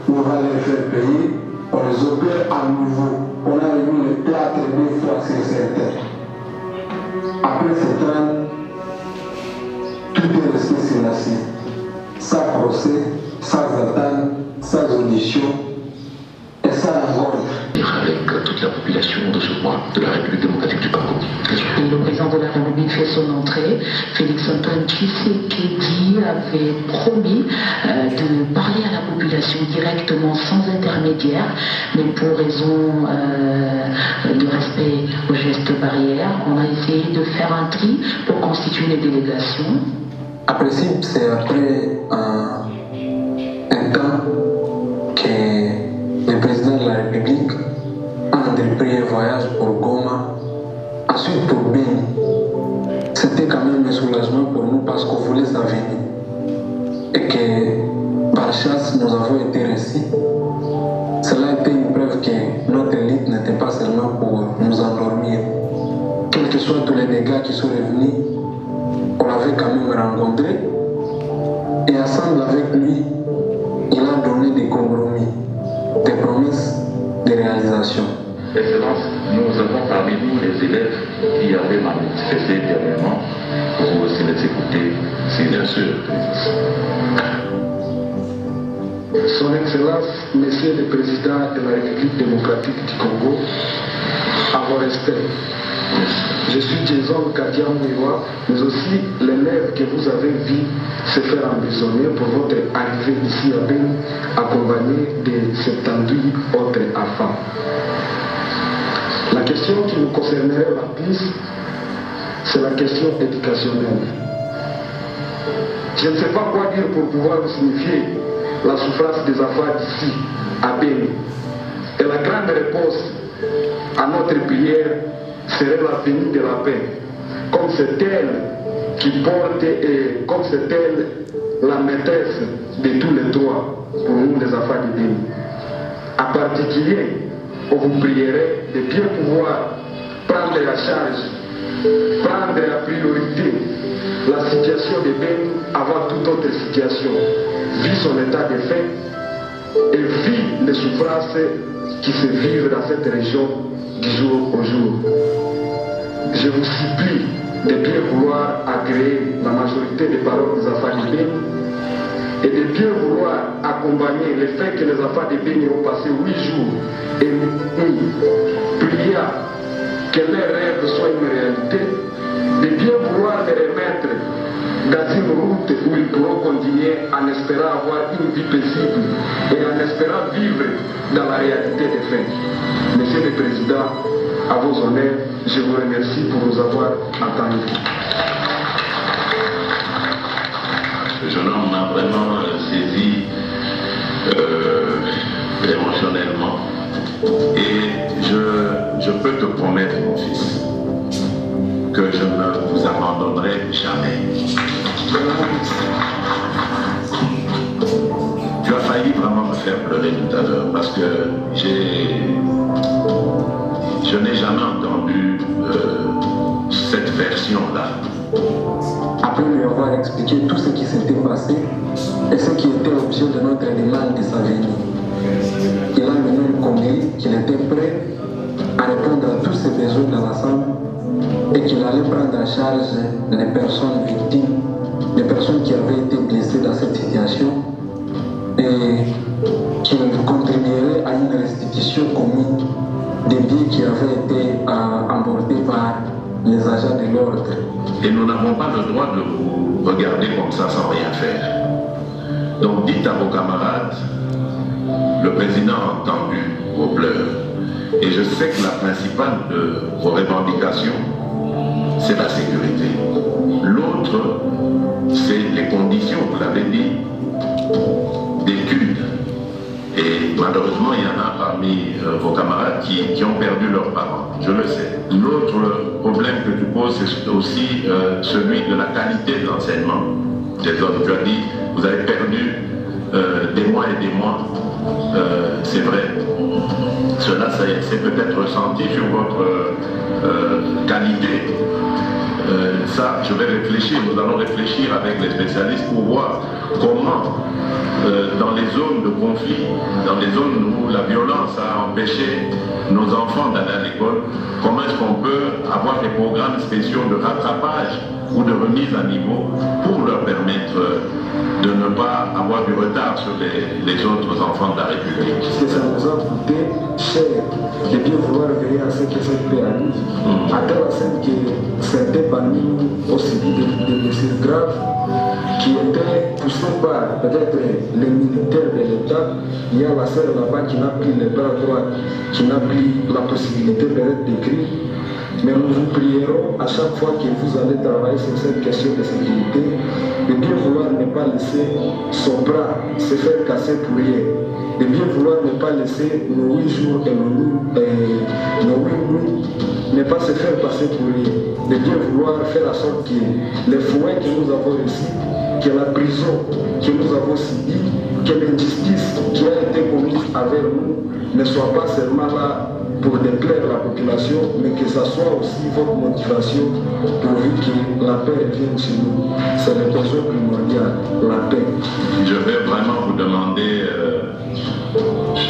où on va les faire payer, on les opère à nouveau. On a remis le plâtre 2 fois sur certains. Après ce temps, tout est resté silencieux. Sans procès, sans attente, sans audition et sans rencontre. Avec toute la population de ce coin de la République démocratique du Congo. Et le président de la République fait son entrée. Félix-Antoine Tshisekedi avait promis de parler à la population directement sans intermédiaire, mais pour raison de respect aux gestes barrières, on a essayé de faire un tri pour constituer les délégations. En principe, c'est après un temps que le président de la République a entrepris un voyage pour Goma, ensuite pour Beni. C'était quand même un soulagement pour nous parce qu'on voulait sa venue. Et que par chasse, nous avons été reçus. Cela était une preuve que notre élite n'était pas seulement pour nous endormir. Quels que soient tous les dégâts qui sont revenus, on l'avait quand même rencontré. Et ensemble avec lui, il a donné des compromis, des promesses de réalisation. Excellence, nous avons parmi nous les élèves qui avaient manifesté dernièrement. Vous aussi les écoutez, c'est bien sûr. Son Excellence, Monsieur le Président de la République démocratique du Congo, à vos respects. Je suis Jason Katia Mouiwa, mais aussi l'élève que vous avez vu se faire emprisonner pour votre arrivée ici à Beni, accompagné de 70 autres enfants. La question qui nous concernerait la plus, c'est la question éducationnelle. Je ne sais pas quoi dire pour pouvoir vous signifier la souffrance des enfants d'ici, à Beni. Et la grande réponse à notre prière serait la venue de la paix. Comme c'est elle qui porte et comme c'est elle la maîtresse de tous les droits pour nous les enfants de Beni. En particulier, on vous prierait de bien pouvoir prendre la charge, prendre la priorité, la situation de Beni avant toute autre situation, vu son état de fait et vu les souffrances qui se vivent dans cette région du jour au jour. Je vous supplie de bien vouloir agréer la majorité des paroles des enfants de Beni et de bien vouloir accompagner le fait que les enfants de Beni ont passé 8 jours et nuits priant que leurs rêves soient une réalité, de bien vouloir les remettre dans une route où ils pourront continuer en espérant avoir une vie paisible et en espérant vivre dans la réalité des faits. Monsieur le Président, à vos honneurs, je vous remercie pour nous avoir entendus. Ce jeune homme m'a vraiment saisi émotionnellement. Et je peux te promettre, mon fils, que je ne vous abandonnerai jamais. Tu as failli vraiment me faire pleurer tout à l'heure parce que je n'ai jamais entendu cette version-là. Après lui avoir expliqué tout ce qui s'était passé et ce qui était l'objet de notre demande de sa venue, il a lui-même connu qu'il était prêt à répondre à tous ses besoins dans l'ensemble et qu'il allait prendre en charge les personnes victimes, les personnes qui avaient été blessées dans cette situation et qu'il contribuerait à une restitution commune des biens qui avaient été emportés par les agents de l'ordre. Et nous n'avons pas le droit de vous regarder comme ça sans rien faire. Donc dites à vos camarades, le président a entendu vos pleurs. Et je sais que la principale de vos revendications, c'est la sécurité. L'autre, c'est les conditions, vous l'avez dit, d'études Et malheureusement, il y en a parmi vos camarades qui ont perdu leurs parents, je le sais. L'autre problème que tu poses, c'est aussi celui de la qualité de l'enseignement des hommes. Tu as dit, vous avez perdu des mois et des mois. C'est vrai. Cela, ça s'est peut-être ressenti sur votre qualité. Ça, je vais réfléchir, nous allons réfléchir avec les spécialistes pour voir comment, dans les zones de conflit, dans les zones où la violence a empêché nos enfants d'aller à l'école, comment est-ce qu'on peut avoir des programmes spéciaux de rattrapage ou de remise à niveau pour leur permettre de ne pas avoir du retard sur les autres enfants de la République. Parce que ça nous a coûté cher de bien vouloir veiller à ce que cette paix arrive. À tel point que certains parmi nous ont subi des blessures graves qui étaient poussés par peut-être les militaires de l'État. Il y a la sœur là-bas qui n'a pris le bras droit, qui n'a pris la possibilité peut-être d'écrire. Mais nous vous prierons à chaque fois que vous allez travailler sur cette question de sécurité, de bien vouloir ne pas laisser son bras se faire casser pour rien, de bien vouloir ne pas laisser nos 8 jours et nos 8 nuits ne pas se faire passer pour rien, de bien vouloir faire en sorte que les foyers que nous avons reçus, que la prison que nous avons subie, que l'injustice qui a été commise avec nous ne soit pas seulement là pour déplaire la population, mais que ça soit aussi votre motivation pourvu que la paix revienne chez nous. C'est le besoin primordial, la paix. Je vais vraiment vous demander,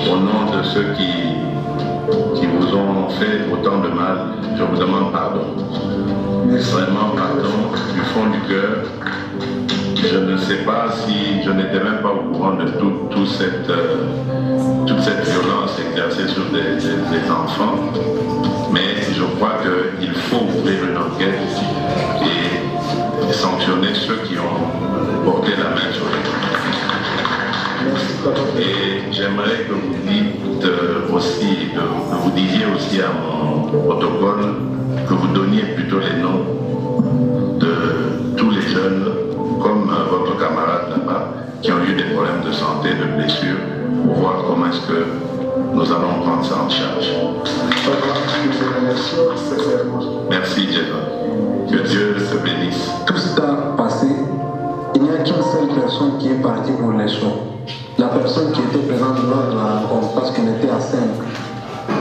au nom de ceux qui vous ont fait autant de mal, je vous demande pardon. Merci. Vraiment pardon du fond du cœur. Je ne sais pas si je n'étais même pas au courant de toute cette violence exercée sur des enfants, mais je crois qu'il faut ouvrir une enquête et sanctionner ceux qui ont porté la main sur les enfants. Et j'aimerais que vous dites aussi, que vous disiez aussi à mon protocole que vous donniez plutôt les noms de tous les jeunes comme votre camarade là-bas, qui ont eu des problèmes de santé, de blessures, pour voir comment est-ce que nous allons prendre ça en charge. Merci, Jason. Que Dieu te bénisse. Tout ce temps passé, il n'y a qu'une seule personne qui est partie pour les soins. La personne qui était présente lors de la rencontre, parce qu'on était à 5.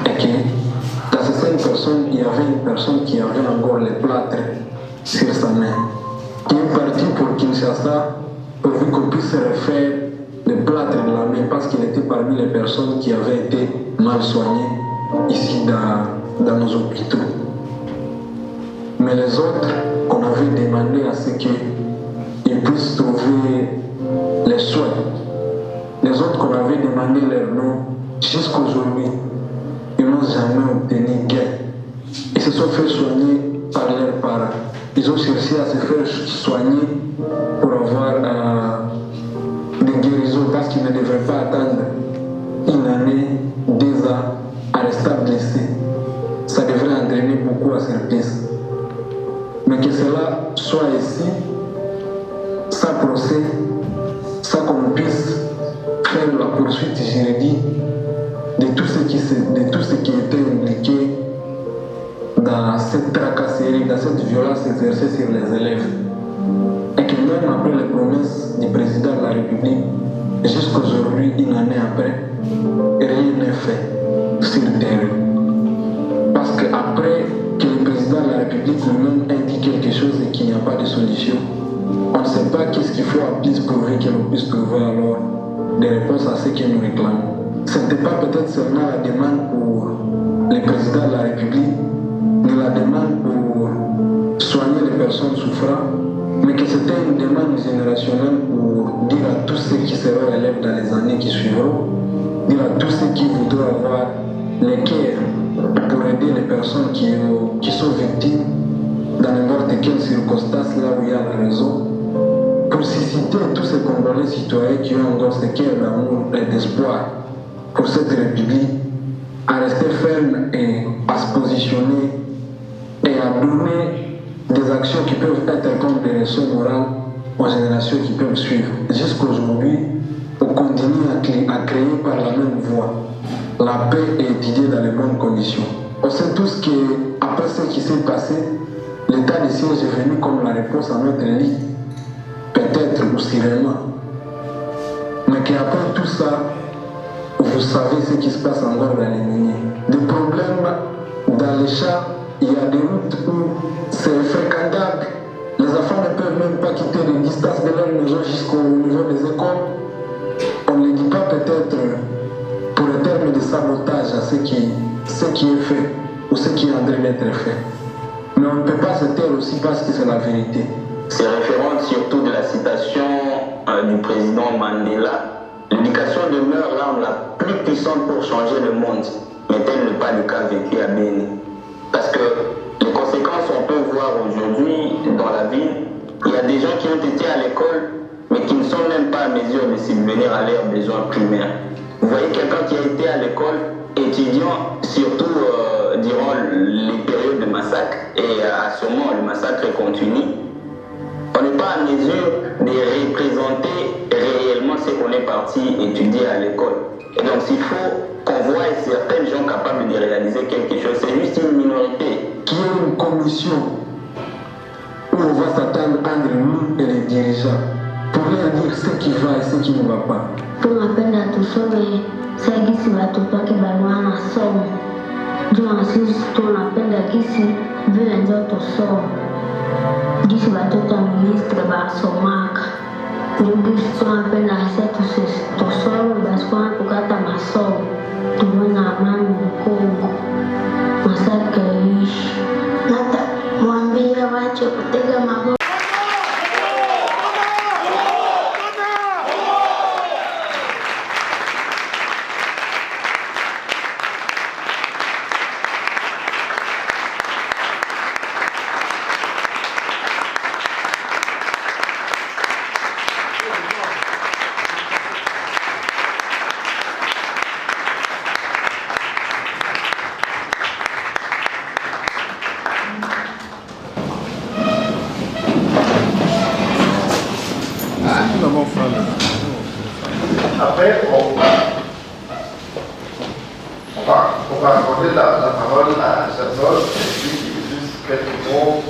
Et que dans ces 5 personnes, il y avait une personne qui avait encore les plâtres sur sa main. Qui est parti pour Kinshasa, pourvu qu'on puisse refaire le plâtre de la main, parce qu'il était parmi les personnes qui avaient été mal soignées ici dans nos hôpitaux. Mais les autres, on avait demandé à ce qu'ils puissent trouver les soins. Les autres qu'on avait demandé leur nom, jusqu'aujourd'hui, ils n'ont jamais obtenu gain. Ils se sont fait soigner par leurs parents. Ils ont cherché à se faire soigner pour avoir des guérisons parce qu'ils ne devraient pas attendre une année, 2 ans à rester blessés. Ça devrait entraîner beaucoup à service. Mais que cela soit ici, sans procès, sans qu'on puisse faire la poursuite juridique de tout ce qui était impliqué dans cette tracasserie, dans cette violence exercée sur les élèves. Et que même après les promesses du président de la République, jusqu'aujourd'hui, une année après, rien n'est fait sur le terrain. Parce qu'après que le président de la République lui-même indique quelque chose et qu'il n'y a pas de solution, on ne sait pas qu'est-ce qu'il faut à plus prouver que l'on puisse trouver alors des réponses à ce que nous réclamons. Ce n'était pas peut-être seulement la demande pour le président de la République, ni la demande pour soigner les personnes souffrant, mais que c'était une demande générationnelle pour dire à tous ceux qui seront élèves dans les années qui suivront, dire à tous ceux qui voudront avoir les cœurs pour aider les personnes qui sont victimes dans n'importe quelle circonstance là où il y a la raison, pour susciter tous ces Congolais citoyens qui ont encore ce cœur d'amour et d'espoir pour cette République, à rester ferme et à se positionner et à donner des actions qui peuvent être comme des leçons morales aux générations qui peuvent suivre. Jusqu'aujourd'hui, on continue à créer par la même voie la paix et étudier dans les bonnes conditions. On sait tous qu'après ce qui s'est passé, l'état de siège est venu comme la réponse à notre lit, peut-être ou sûrement. Mais qu'après tout ça, vous savez ce qui se passe encore dans les miniers. Des problèmes dans les champs, il y a des routes où c'est fréquentable. Les enfants ne peuvent même pas quitter les distances de leur maison jusqu'au niveau des écoles. On ne les dit pas peut-être pour un terme de sabotage à ce qui est fait ou ce qui est en train d'être fait. Mais on ne peut pas se taire aussi parce que c'est la vérité. C'est référent surtout de la citation du président Mandela. L'éducation demeure l'arme la plus puissante pour changer le monde, mais tel n'est pas le cas vécu à Béni. Parce que les conséquences, on peut voir aujourd'hui dans la ville, il y a des gens qui ont été à l'école, mais qui ne sont même pas à mesure de subvenir à leurs besoins primaires. Vous voyez quelqu'un qui a été à l'école, étudiant, surtout durant les périodes de massacre, et à ce moment, le massacre continue, on n'est pas à mesure de représenter réellement ce qu'on est parti étudier à l'école. Et donc, s'il faut qu'on voit certaines gens capables de réaliser quelque chose, c'est juste une minorité. Qui est une commission où on va s'attendre entre nous et les dirigeants pour leur dire ce qui va et ce qui ne va pas. Tunapenda tusome sagisi watoto kibarua na somo. Jua sisi tunapenda gisi vile ndio tusome. Gisi watoto wa ministre basomaka. Ndio gisi tunapenda sisi tusome basi kwa kukata masomo. Tuone amani Kongo. Masaka ishi. Nata mwambie wache kutega mabomu. Après, on va accorder la parole à Jason, et puis juste quelques mots,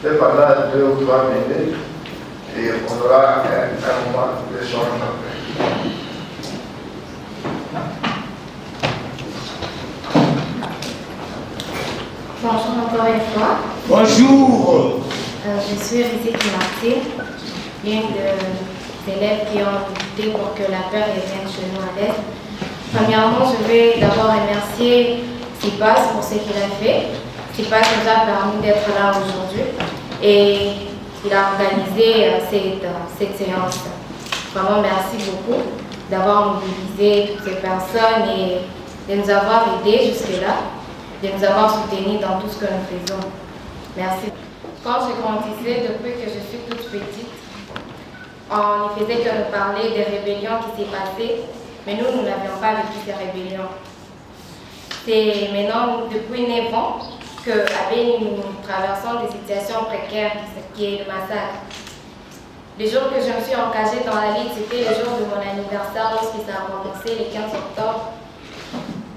peut-être pendant 2 ou 3 minutes, et on aura un moment d'échange après. Bonjour encore une fois. Bonjour. Je suis Riziki Marty, l'une des élèves qui ont lutté pour que la paix revienne chez nous à l'aise. Premièrement, je vais d'abord remercier Sipas pour ce qu'il a fait. Sipas nous a permis d'être là aujourd'hui et il a organisé cette séance. Vraiment, merci beaucoup d'avoir mobilisé toutes ces personnes et de nous avoir aidés jusque-là, de nous avoir soutenus dans tout ce que nous faisons. Merci. Quand je grandissais, depuis que je suis toute petite, on ne faisait que nous parler des rébellions qui s'est passées, mais nous n'avions pas vécu ces rébellions. C'est maintenant, depuis 9 ans, qu'à Béni, nous traversons des situations précaires, qui est le massacre. Le jour que je me suis engagée dans la lutte, c'était le jour de mon anniversaire, lorsque ça a commencé, le 15 octobre.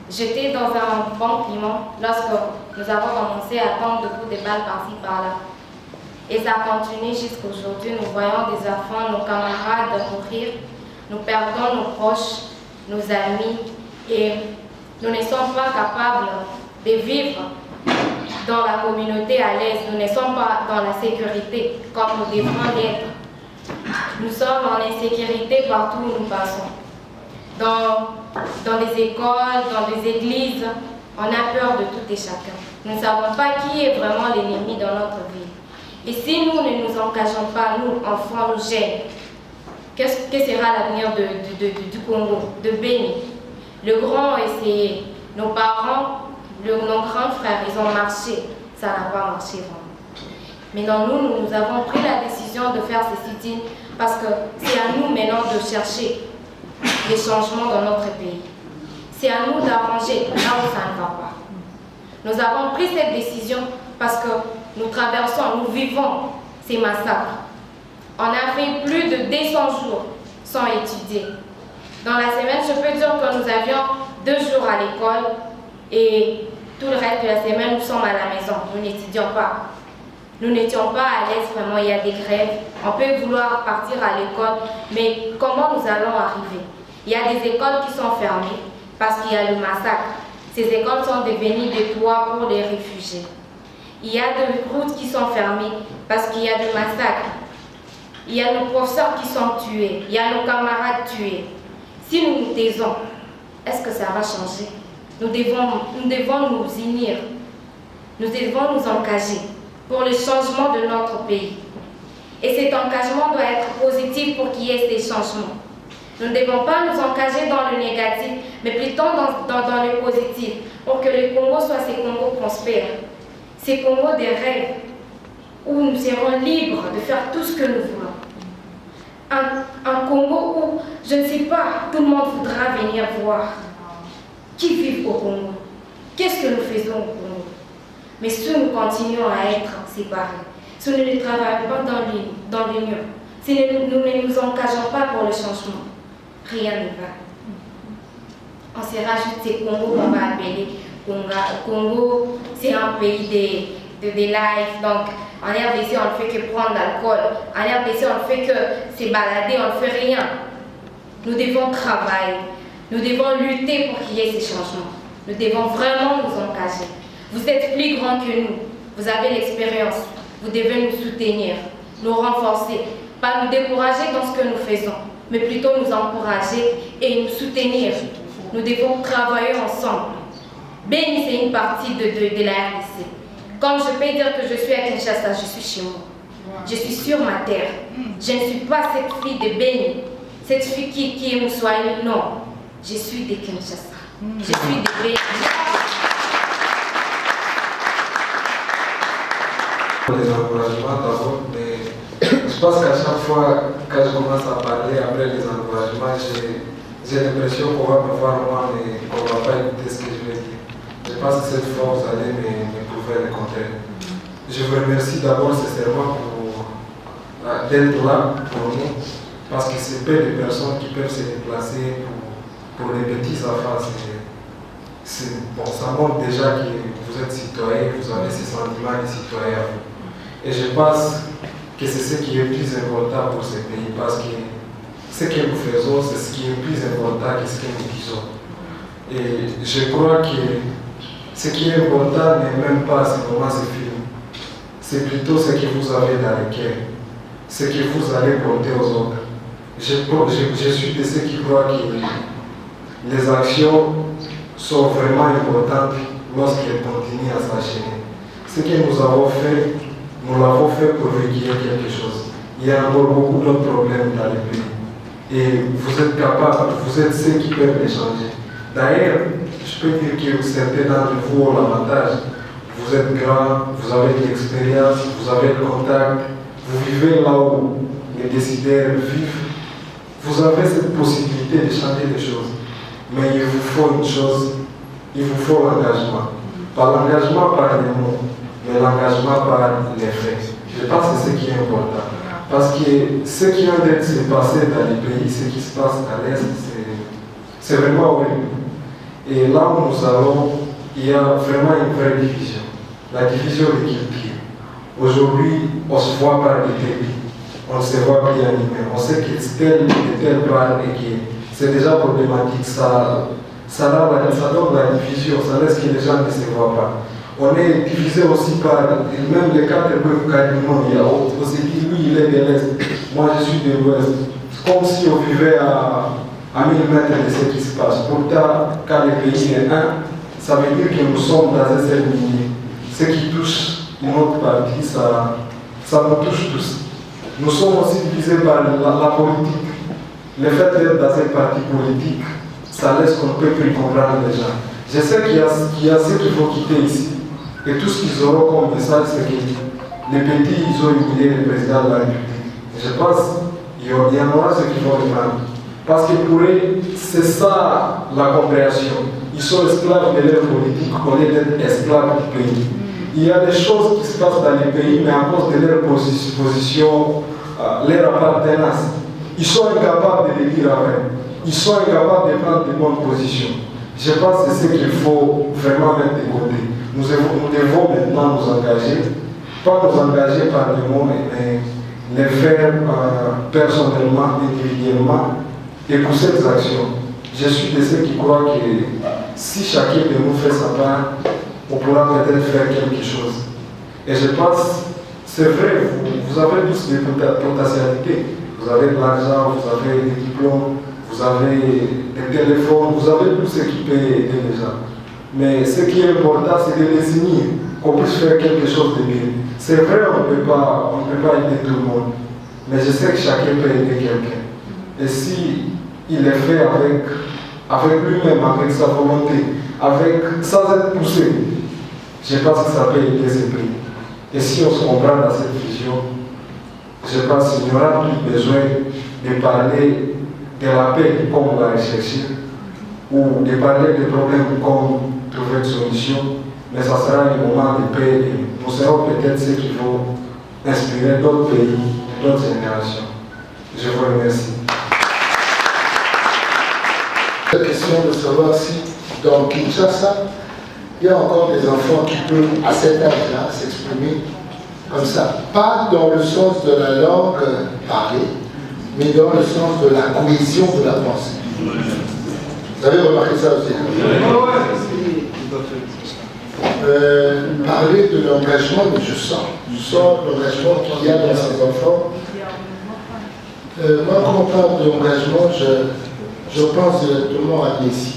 J'étais dans un bon climat lorsque nous avons commencé à prendre de coups de balles par-ci, par-là. Et ça continue jusqu'aujourd'hui. Nous voyons des enfants, nos camarades mourir. Nous perdons nos proches, nos amis. Et nous ne sommes pas capables de vivre dans la communauté à l'aise. Nous ne sommes pas dans la sécurité comme nous devons l'être. Nous sommes en insécurité partout où nous passons. Dans les écoles, dans les églises, on a peur de tout et chacun. Nous ne savons pas qui est vraiment l'ennemi dans notre vie. Et si nous ne nous engageons pas, nous, enfants, nous jeunes, que sera l'avenir du Congo, de Béni? Le grand a essayé, nos parents, nos grands frères, ils ont marché, ça n'a pas marché vraiment. Maintenant, nous avons pris la décision de faire ces sit-ins parce que c'est à nous maintenant de chercher des changements dans notre pays. C'est à nous d'arranger là où ça ne va pas. Nous avons pris cette décision parce que nous traversons, nous vivons ces massacres. On a fait plus de 200 jours sans étudier. Dans la semaine, je peux dire que nous avions 2 jours à l'école et tout le reste de la semaine, nous sommes à la maison. Nous n'étudions pas. Nous n'étions pas à l'aise vraiment, il y a des grèves. On peut vouloir partir à l'école, mais comment nous allons arriver? Il y a des écoles qui sont fermées parce qu'il y a le massacre. Ces écoles sont devenues des toits pour les réfugiés. Il y a des routes qui sont fermées parce qu'il y a des massacres. Il y a nos professeurs qui sont tués. Il y a nos camarades tués. Si nous nous taisons, est-ce que ça va changer? Nous devons nous unir. Nous devons nous engager pour le changement de notre pays. Et cet engagement doit être positif pour qu'il y ait ces changements. Nous ne devons pas nous engager dans le négatif, mais plutôt dans le positif, pour que le Congo soit ces Congos prospères, ces Congos des rêves, où nous serons libres de faire tout ce que nous voulons. Un Congo où, je ne sais pas, tout le monde voudra venir voir qui vit au Congo. Qu'est-ce que nous faisons au Congo? Mais si nous continuons à être séparés, si nous ne travaillons pas dans l'union, si nous ne nous engageons pas pour le changement, rien ne va. On sera juste ces Congos qu'on va appeler Congo, c'est un pays de life. Donc, en RDC, on ne fait que prendre l'alcool. En RDC, on ne fait que se balader, on ne fait rien. Nous devons travailler. Nous devons lutter pour qu'il y ait ces changements. Nous devons vraiment nous engager. Vous êtes plus grands que nous. Vous avez l'expérience. Vous devez nous soutenir, nous renforcer. Pas nous décourager dans ce que nous faisons, mais plutôt nous encourager et nous soutenir. Nous devons travailler ensemble. Beni, c'est une partie de la RDC. Comme je peux dire que je suis à Kinshasa, je suis chez moi. Je suis sur ma terre. Je ne suis pas cette fille de Beni, cette fille qui est Moussoaï. Non, je suis de Kinshasa. Je suis de Beni. Les encouragements d'abord, mais je pense qu'à chaque fois que je commence à parler après les encouragements, j'ai l'impression qu'on va me voir moi, mais qu'on ne va pas écouter ce que je vais dire. Je pense que cette fois, vous allez me prouver le contraire. Je vous remercie d'abord sincèrement d'être là pour nous, parce que c'est peu de personnes qui peuvent se déplacer pour les petits enfants. Bon, ça montre déjà que vous êtes citoyen, vous avez ces sentiments de citoyen à vous. Et je pense que c'est ce qui est plus important pour ce pays, parce que ce que nous faisons, c'est ce qui est plus important que ce que nous disons. Et je crois que ce qui est important n'est même pas ce moment, ce film. C'est plutôt ce que vous avez dans le cœur, ce que vous allez porter aux autres. Je suis de ceux qui croient que les actions sont vraiment importantes lorsqu'elles continuent à s'enchaîner. Ce que nous avons fait, nous l'avons fait pour réguler quelque chose. Il y a encore beaucoup d'autres problèmes dans le pays. Et vous êtes capables, vous êtes ceux qui peuvent les changer. D'ailleurs, je peux dire que certains d'entre vous ont l'avantage. Vous êtes grands, vous avez de l'expérience, vous avez le contact, vous vivez là où les décideurs vivent. Vous avez cette possibilité de changer les choses. Mais il vous faut une chose, il vous faut l'engagement. Pas l'engagement par les mots, mais l'engagement par les faits. Je pense que c'est ce qui est important. Parce que ce qui vient d'être se passer dans les pays, ce qui se passe à l'Est, c'est vraiment horrible. Et là où nous allons, il y a vraiment une vraie division. La division des cultures. Aujourd'hui, on se voit par des pays. On ne se voit plus animé. On sait que tel et tel parle et que c'est déjà problématique. Ça donne la division, ça laisse que les gens ne se voient pas. On est divisé aussi par, même les quatre peuples cardinaux, on s'est dit, lui il est de l'Est, moi je suis de l'Ouest. C'est comme si on vivait à 1000 mètres de ce qui se passe. Pourtant, quand le pays est un, ça veut dire que nous sommes dans un seul milieu. Ce qui touche une autre partie, ça nous touche tous. Nous sommes aussi divisés par la politique. Le fait d'être dans un parti politique, ça laisse qu'on ne peut plus comprendre les gens. Je sais qu'il y a ceux qu'il faut quitter ici. Et tout ce qu'ils auront comme message, c'est que les petits, ils ont humilié le président de la République. Je pense qu'il y en aura ceux qui vont le prendre. Parce que pour eux, c'est ça la compréhension. Ils sont esclaves de leur politique, on est d'être esclaves du pays. Il y a des choses qui se passent dans les pays, mais à cause de leur position, leur appartenance, ils sont incapables de le dire avec. ils sont incapables de prendre de bonnes positions. Je pense que c'est ce qu'il faut vraiment mettre de côté. Nous devons maintenant nous engager, pas nous engager par les mots, mais les faire personnellement, individuellement, et pousser des actions. Je suis de ceux qui croient que si chacun de nous fait sa part, on pourra peut-être faire quelque chose. Et je pense, c'est vrai, vous avez tous des potentialités. Vous avez de l'argent, vous avez des diplômes, vous avez des téléphones, vous avez tout ce qui peut aider les gens. Mais ce qui est important, c'est de les unir, qu'on puisse faire quelque chose de bien. C'est vrai, on ne peut pas aider tout le monde. Mais je sais que chacun peut aider quelqu'un. Et si il est fait avec lui-même, avec sa volonté, sans être poussé, je pense que ça peut aider ce pays. Et si on se comprend dans cette vision, je pense qu'il n'y aura plus besoin de parler de la paix comme on va rechercher, ou de parler des problèmes comme trouver une solution, mais ça sera un moment de paix et nous serons peut-être ceux qui vont inspirer d'autres pays, d'autres générations. Je vous remercie. La question de savoir si dans Kinshasa, il y a encore des enfants qui peuvent, à cet âge-là, s'exprimer comme ça. Pas dans le sens de la langue parlée, mais dans le sens de la cohésion de la pensée. Vous avez remarqué ça aussi? Parler de l'engagement, mais je sens l'engagement qu'il y a dans ces enfants. Moi, quand on parle d'engagement, je pense directement à Messi.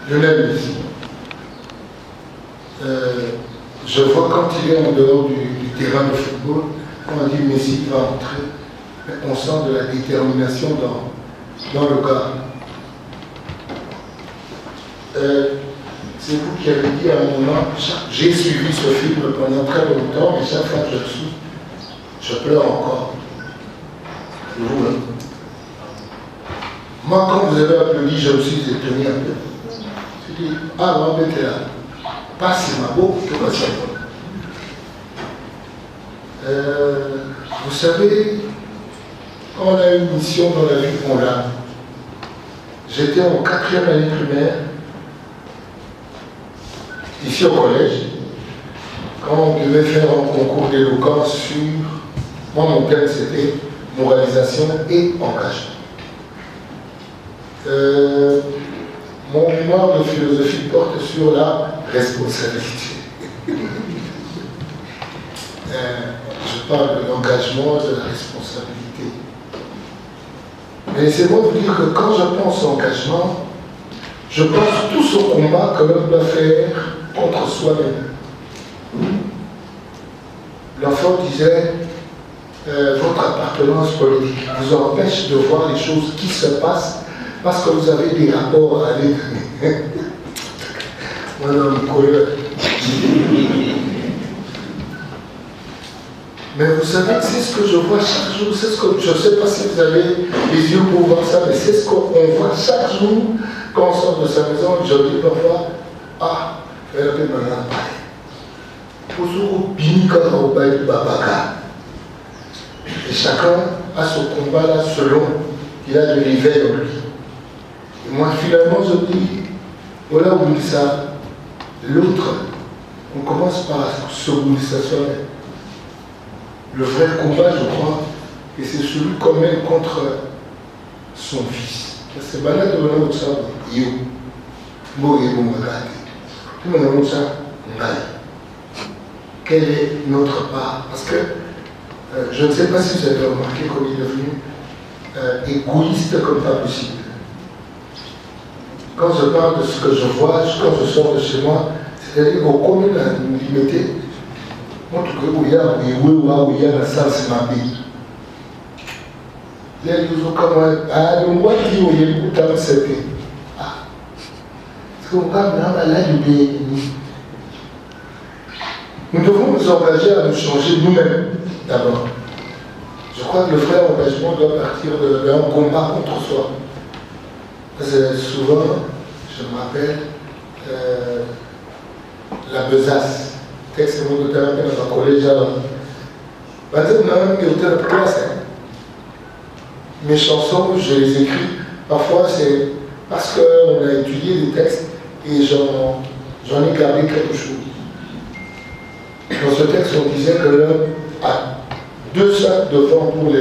Je l'aime Messi. Je vois quand il est en dehors du terrain de football, quand on dit Messi va entrer, on sent de la détermination dans le gars. C'est vous qui avez dit à un moment, j'ai suivi ce film pendant très longtemps, mais chaque fois que je le suis, je pleure encore. C'est vous, hein? Moi, quand vous avez applaudi, je me suis étonné un peu. Je me suis dit, ah, on va mettre là. Pas si ma beau, tout va ça. Vous savez, quand on a une mission dans la vie qu'on a, j'étais en 4e année primaire, ici au collège, quand on devait faire un concours d'éloquence sur, moi mon thème c'était moralisation et engagement. Mon mémoire de philosophie porte sur la responsabilité. Je parle de l'engagement, de la responsabilité. Mais laissez-moi vous dire que quand je pense engagement, je pense tout ce combat que l'homme doit faire contre soi-même. L'enfant disait, votre appartenance politique vous empêche de voir les choses qui se passent parce que vous avez des rapports à aller donner. Madame Coller. Mais vous savez, c'est ce que je vois chaque jour, c'est ce que je ne sais pas si vous avez les yeux pour voir ça, mais c'est ce qu'on voit chaque jour quand on sort de sa maison. Je dis parfois, ah, faire des malades. Et chacun a son combat là selon il a de l'éveil en lui. Et moi finalement je dis, voilà où il ça, l'autre, on commence par se boulisser soi-même. Le vrai combat, je crois, et c'est celui qu'on mène contre son fils. C'est malade de l'homme ça, yo, Moïse Moumagati. Tout le monde ça, quelle est notre part? Parce que je ne sais pas si vous avez remarqué comme il est devenu égoïste comme pas possible. Quand je parle de ce que je vois, quand je sors de chez moi, c'est-à-dire qu'au commune nous limiter, moi tout cas où il y a la salle c'est ma vie. Les gens comme le mois qui où il y a beaucoup de temps c'était. Parce qu'on parle là du bien. Nous devons nous engager à nous changer nous-mêmes d'abord. Je crois que le vrai engagement doit partir d'un combat contre soi. Souvent, je me rappelle, la besace. Texte de mon thérapie dans un collège. On a même qui était la classe. mes chansons, je les écris. Parfois, c'est parce qu'on a étudié des textes et j'en ai gardé quelque chose. Dans ce texte, on disait que l'homme a 2 sacs de vent pour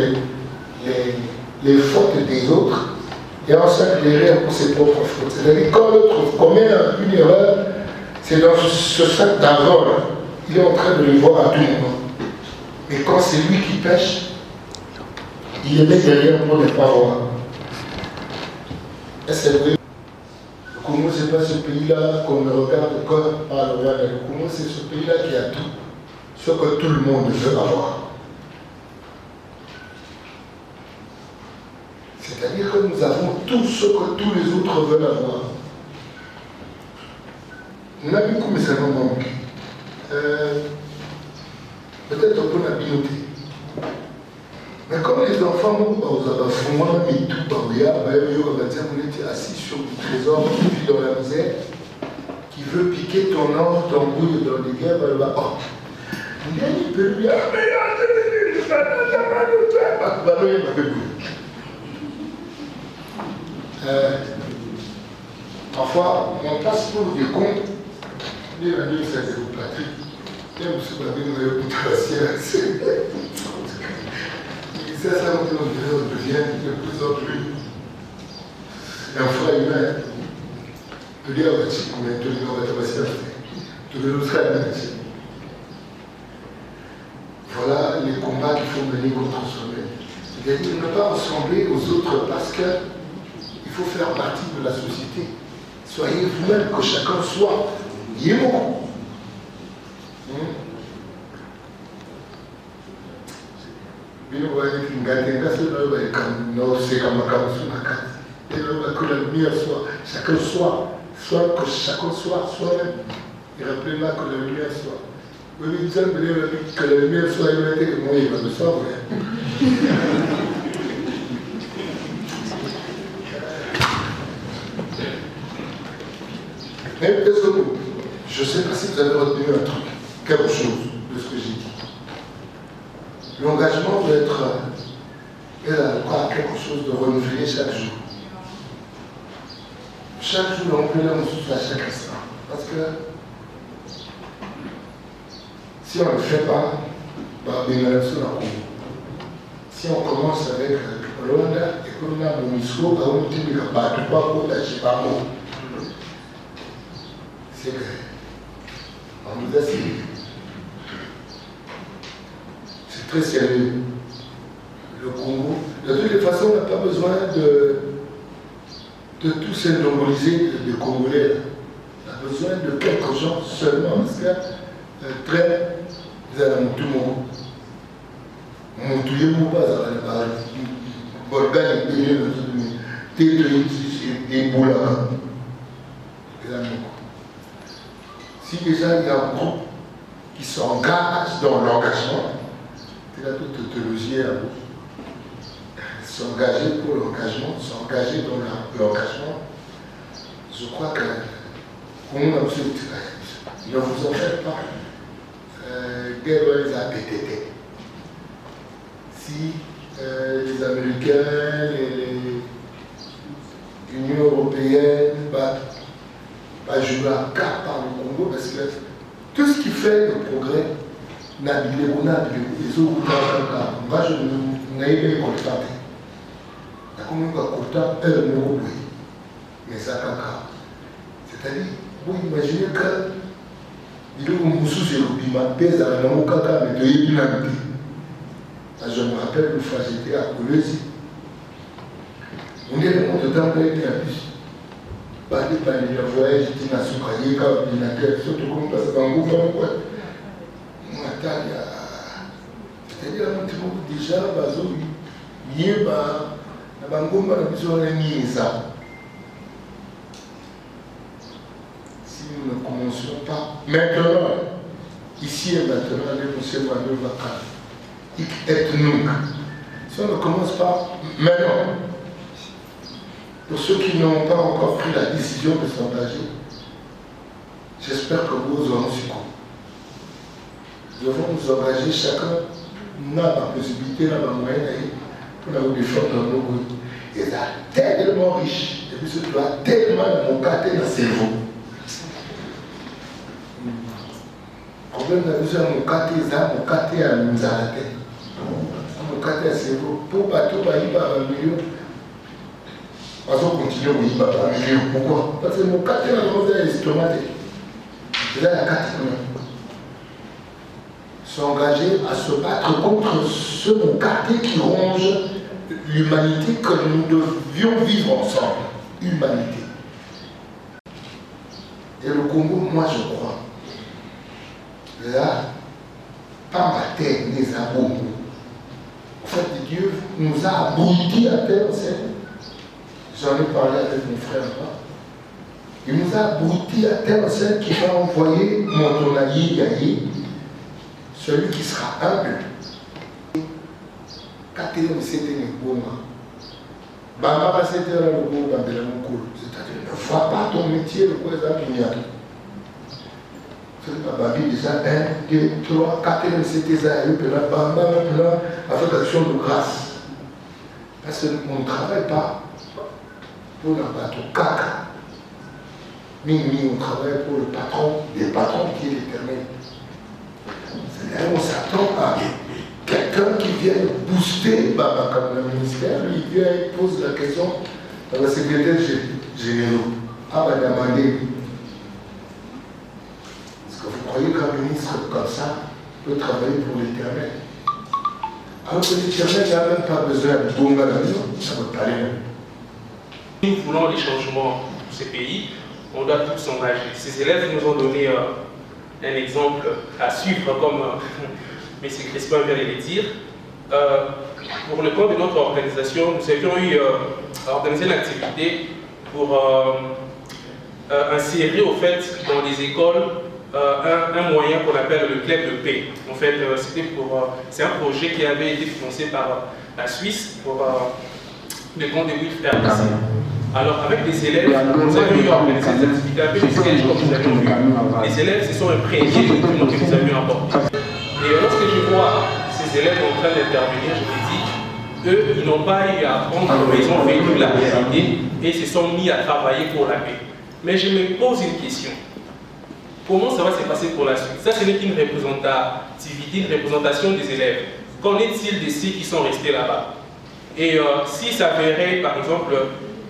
les fautes des autres et un sac derrière pour ses propres fautes. C'est-à-dire quand l'autre commet une erreur, c'est dans ce sac d'avant, il est en train de le voir à tout moment. Mais quand c'est lui qui pêche, il est derrière pour ne pas voir. Et c'est vrai. Le Congo, ce n'est pas ce pays-là qu'on ne regarde comme par le Rwanda. Le Congo, c'est ce pays-là qui a tout, ce que tout le monde veut avoir. C'est-à-dire que nous avons tout ce que tous les autres veulent avoir. Nous avons beaucoup, mais ça nous manque. Peut-être un peu la binoté. Mais comme les enfants, moi, et tout, on est assis sur du trésor, qui vit dans la misère, qui veut piquer ton or, ton bouille dans les guerres, parfois, on passe pour des cons, les amis, ça c'est vous Patrick, et M. Babin, vous avez écouté la sienne. Ça devient de plus en plus un frère humain. De dire, voilà les combats qu'il faut mener contre soi-même. C'est-à-dire ne pas ressembler aux autres parce qu'il faut faire partie de la société. Soyez vous-même, que chacun soit. Yémo. Que la lumière soit, chacun soit, que chacun soit soi-même. Et rappelez-moi que la lumière soit. Oui, mais que la lumière soit, il va être que moi, il va me sauver. Mais est-ce que je ne sais pas si vous avez retenu un truc, quelque chose de ce que j'ai dit. L'engagement doit être quelque chose de renouvelé chaque jour. Chaque jour, on peut l'annoncer à chaque instant. Parce que si on ne le fait pas, si on commence avec Rwanda et qu'on a le MISCO, c'est que on nous a signé. C'est très sérieux. Le Congo, de toutes les façons, on n'a pas besoin de tout symboliser de Congolais. On a besoin de quelques gens seulement, parce que très, vous allez tout le monde. Mon pas, si déjà il y a un groupe qui s'engage dans l'engagement, c'est la toute théologie à vous. S'engager pour l'engagement, s'engager dans l'engagement, je crois que ne vous en faites pas. Guerre les a pété. Si les Américains, l'Union européenne va jouer à carte par le Congo, parce que tout ce qui fait le progrès, les autres, moi je n'ai pas constaté. Mais ça c'est-à-dire, vous imaginez que je me rappelle une fois j'étais à Kolwezi. On est le monde de temps avec un bus. Par les voyages, j'étais dans ce cahier, comme ordinateur, surtout comme ça, c'est un gouvernement. C'est-à-dire, déjà, si nous ne commencions pas maintenant, ici et maintenant, les M. Manuel Vakar, si on ne commence pas maintenant, pour ceux qui n'ont pas encore pris la décision de s'engager, j'espère que vous aurez su quoi. Nous devons nous engager, chacun n'a la possibilité, n'a la moyenne pour la défendre dans nos goûts. Et ça tellement riche, et puis ce doit tellement mon côté dans le cerveau. Le problème de la mon côté à nous arrêter. Mon côté à cerveau, pour bateau, il va à 1 million. Parce qu'on continue, il va à 1 million. Pourquoi? Parce que mon côté à nous est estomaqué. Et là, la catégorie. S'engager à se battre contre ce mon quartier qui ronge l'humanité que nous devions vivre ensemble. Humanité. Et le Congo, moi je crois, là, pas ma terre, les abos. En fait, Dieu nous a abrutis à terre, j'en ai parlé avec mon frère là. Il nous a abrutis à terre, celle qui va envoyer mon tonaï Yaye. Celui qui sera humble. C'est-à-dire, ne vois pas ton métier, le quoi ça. C'est la Bible déjà 1, 2, 3, 4, c'était ça, avec action de grâce. Parce qu'on ne travaille pas pour le bateau caca. Ni on travaille pour le patron, les patrons qui est l'éternel. C'est-à-dire on s'attend à quelqu'un qui vient booster comme le ministère, lui il vient et pose la question à la secrétaire générale. Ah, va demander. Est-ce que vous croyez qu'un ministre comme ça peut travailler pour l'éternel? Alors que l'éternel n'a même pas besoin de bon avion, ça ne peut pas aller. Nous voulons les changements pour ces pays, on doit tous s'engager. Ces élèves nous ont donné un exemple à suivre, comme M. Crespin vient de le dire. Pour le compte de notre organisation, nous avions eu organisé une activité pour insérer au fait dans les écoles un moyen qu'on appelle le club de paix. En fait, c'est un projet qui avait été financé par la Suisse pour le compte de Wilfred RDC. Alors, avec les élèves, nous avions eu organisé des activités un peu de sketch, comme vous avez vu. Les élèves se sont imprégnés des documents que nous avions apportés. Et lorsque je vois ces élèves en train d'intervenir, je me dis, eux, ils n'ont pas eu à apprendre, mais ils ont vécu la réalité et se sont mis à travailler pour la paix. Mais je me pose une question. Comment ça va se passer pour la suite? Ça, ce n'est qu'une représentativité, une représentation des élèves. Qu'en est-il de ceux qui sont restés là-bas? Et s'il s'avérait, par exemple,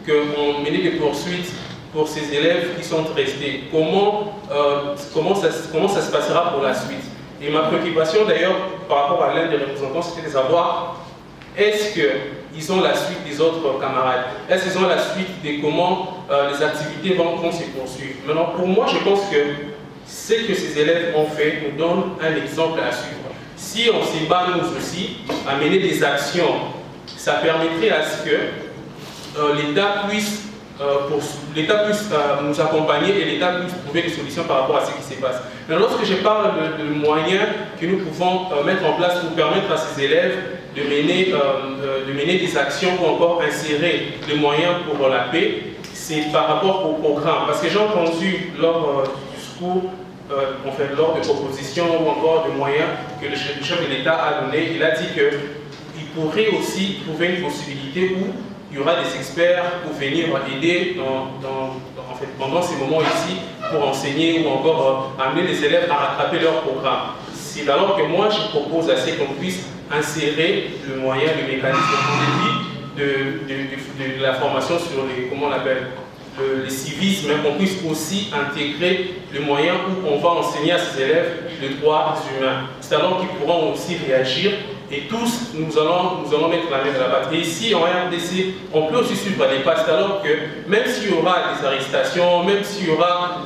qu'on menait des poursuites pour ces élèves qui sont restés, comment ça se passera pour la suite? Et ma préoccupation d'ailleurs par rapport à l'un des représentants, c'était de savoir est-ce qu'ils ont la suite des autres camarades? Est-ce qu'ils ont la suite de comment les activités vont se poursuivre? Maintenant, pour moi, je pense que ce que ces élèves ont fait nous donne un exemple à suivre. Si on s'y bat nous aussi à mener des actions, ça permettrait à ce que l'État puisse nous accompagner et l'État puisse trouver des solutions par rapport à ce qui se passe. Mais lorsque je parle de moyens que nous pouvons mettre en place pour permettre à ces élèves de mener des actions ou encore insérer des moyens pour la paix, c'est par rapport au programme. Parce que j'ai entendu lors du discours, lors de propositions ou encore de moyens que le chef de l'État a donné, il a dit qu'il pourrait aussi trouver une possibilité où il y aura des experts pour venir aider pendant ces moments ici pour enseigner ou encore amener les élèves à rattraper leur programme. C'est alors que moi je propose à ce qu'on puisse insérer le moyen, le mécanisme de la formation sur les, comment on appelle, le civisme, qu'on puisse aussi intégrer le moyen où on va enseigner à ces élèves les droits humains. C'est alors qu'ils pourront aussi réagir. Et tous, nous allons mettre la main de la pâte. Et ici, en RDC, on peut aussi suivre les pas, alors que même s'il y aura des arrestations, même s'il y aura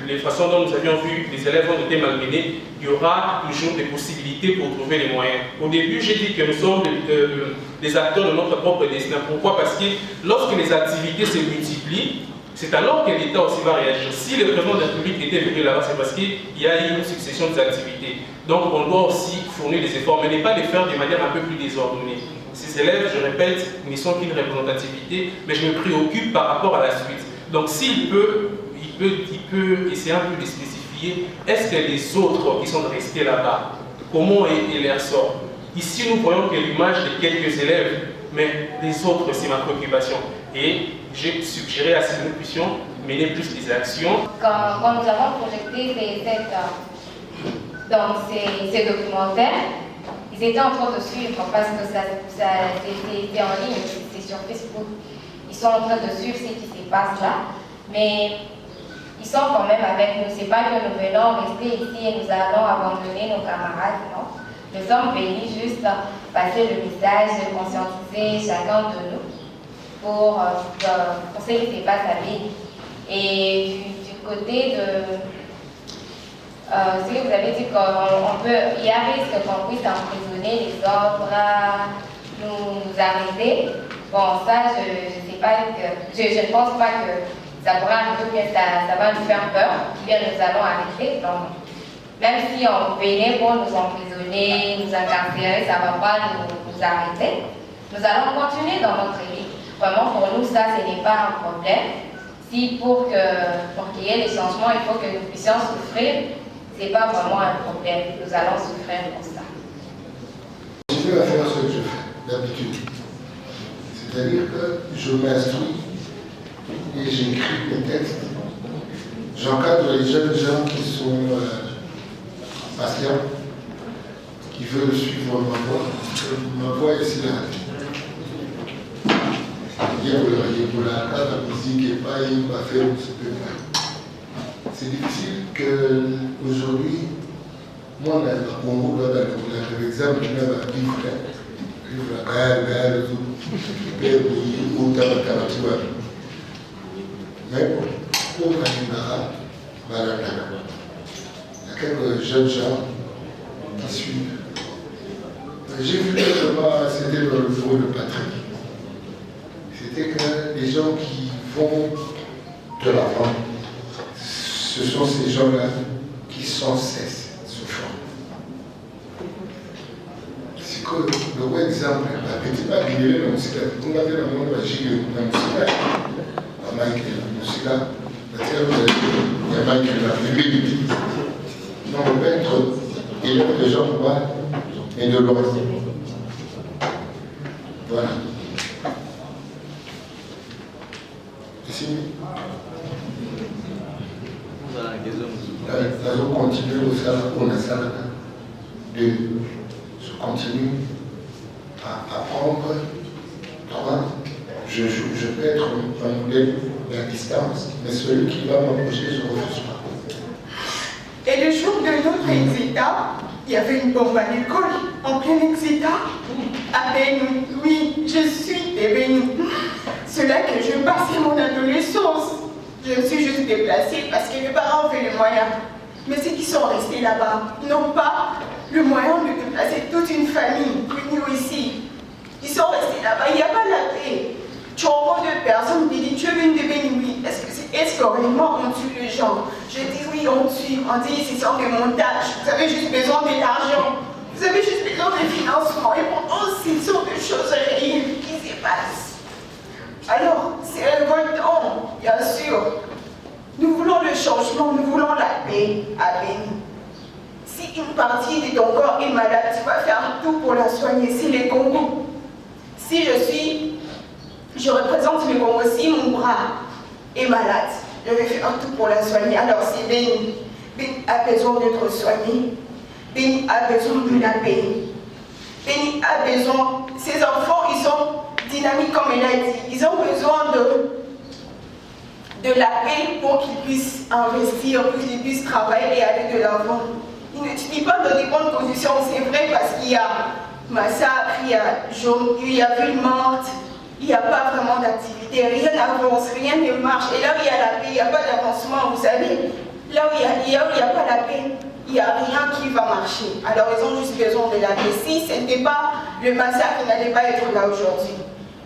les façons dont nous avions vu les élèves ont été malmenés, il y aura toujours des possibilités pour trouver les moyens. Au début, j'ai dit que nous sommes des acteurs de notre propre destin. Pourquoi? Parce que lorsque les activités se multiplient, c'est alors que l'État aussi va réagir. Si le président de la République était venu là-bas, c'est parce qu'il y a eu une succession d'activités. Donc on doit aussi fournir des efforts, mais ne pas les faire de manière un peu plus désordonnée. Ces élèves, je répète, ne sont qu'une représentativité, mais je me préoccupe par rapport à la suite. Donc s'il peut essayer un peu de spécifier, est-ce que les autres qui sont restés là-bas, comment est leur sort? Ici, nous voyons que l'image de quelques élèves, mais les autres, c'est ma préoccupation. Et j'ai suggéré à ce que nous puissions mener plus des actions. Quand nous avons projeté ces documentaires, ils étaient en train de suivre parce que ça était en ligne, c'est sur Facebook. Ils sont en train de suivre ce qui se passe là, mais ils sont quand même avec nous. C'est pas que nous venons rester ici et nous allons abandonner nos camarades, non. Nous sommes venus juste passer le message, conscientiser chacun de nous pour ce qui se passe à Béni. Et du côté de ce que vous avez dit, il y a risque qu'on puisse emprisonner les autres, nous arrêter. Bon, ça, je ne sais pas je ne pense pas que ça pourra arriver, que ça va nous faire peur, bien nous allons arrêter. Donc, même si on venait pour nous emprisonner, nous incarcérer, ça ne va pas nous arrêter. Nous allons continuer dans notre vie. Vraiment, pour nous, ça, ce n'est pas un problème. Si pour qu'il y ait des changements, il faut que nous puissions souffrir, ce n'est pas vraiment un problème. Nous allons souffrir pour ça. Je vais faire ce que je fais d'habitude. C'est-à-dire que je m'instruis et j'écris des textes. J'encadre les jeunes gens qui sont patients, qui veulent suivre ma voie. Ma voie est si là. La musique et pas une affaire où se peut faire. C'est difficile qu'aujourd'hui, moi, dans le Congo, par exemple, je vais vivre la guerre, tout. Mais bon, pour Kanimara, il y a quelques jeunes gens qui suivent. J'ai vu que c'était le bureau de Patrick. C'était que les gens qui vont de l'avant, ce sont ces gens-là qui sans cesse souffrant. C'est que le bon exemple, la petite baguette, on va faire un monde magique dans le Sida. La Michael, le Sida, la terre, il y a Michael, la féminité. Non, on peut être élève de gens bas et de loin. Voilà. Nous allons continuer au salon de se continuer à apprendre. Je peux être un modèle à distance, mais celui qui va m'approcher, je ne refuse pas. Et le jour de notre exita, il y avait une bombe à l'école, en plein exita, à Béni. Oui, je suis de Béni. C'est là que je passais mon adolescence. Je me suis juste déplacée parce que mes parents avaient les moyens. Mais ceux qui sont restés là-bas n'ont pas le moyen de déplacer toute une famille venue ici. Ils sont restés là-bas, il n'y a pas la paix. Tu rencontres deux personnes qui disent tu es venu de Béni, oui. Est-ce que réellement on tue les gens? Je dis oui, on tue. On dit ce sont des montages. Vous avez juste besoin de l'argent. Vous avez juste besoin de financement. Et pourtant, ce sont des choses réelles qui se passent. Alors, c'est révoltant, bien sûr. Nous voulons le changement, nous voulons la paix à Béni. Si une partie de ton corps est malade, tu vas faire tout pour la soigner. C'est le Congo. Si je représente le Congo, si mon bras est malade, je vais faire tout pour la soigner. Alors c'est Béni. Béni a besoin d'être soigné. Béni a besoin de la paix. Béni a besoin, ces enfants, ils sont dynamiques comme elle a dit. Ils ont besoin de la paix pour qu'ils puissent investir, pour qu'ils puissent travailler et aller de l'avant. Ils n'étudient pas dans des bonnes conditions, c'est vrai, parce qu'il y a massacre, il y a ville morte, il n'y a pas vraiment d'activité, rien n'avance, rien ne marche. Et là où il y a la paix, il n'y a pas d'avancement, vous savez. Là où il n'y a pas la paix, il n'y a rien qui va marcher. Alors ils ont juste besoin de la paix. Si ce n'était pas le massacre, ils n'allaient pas être là aujourd'hui.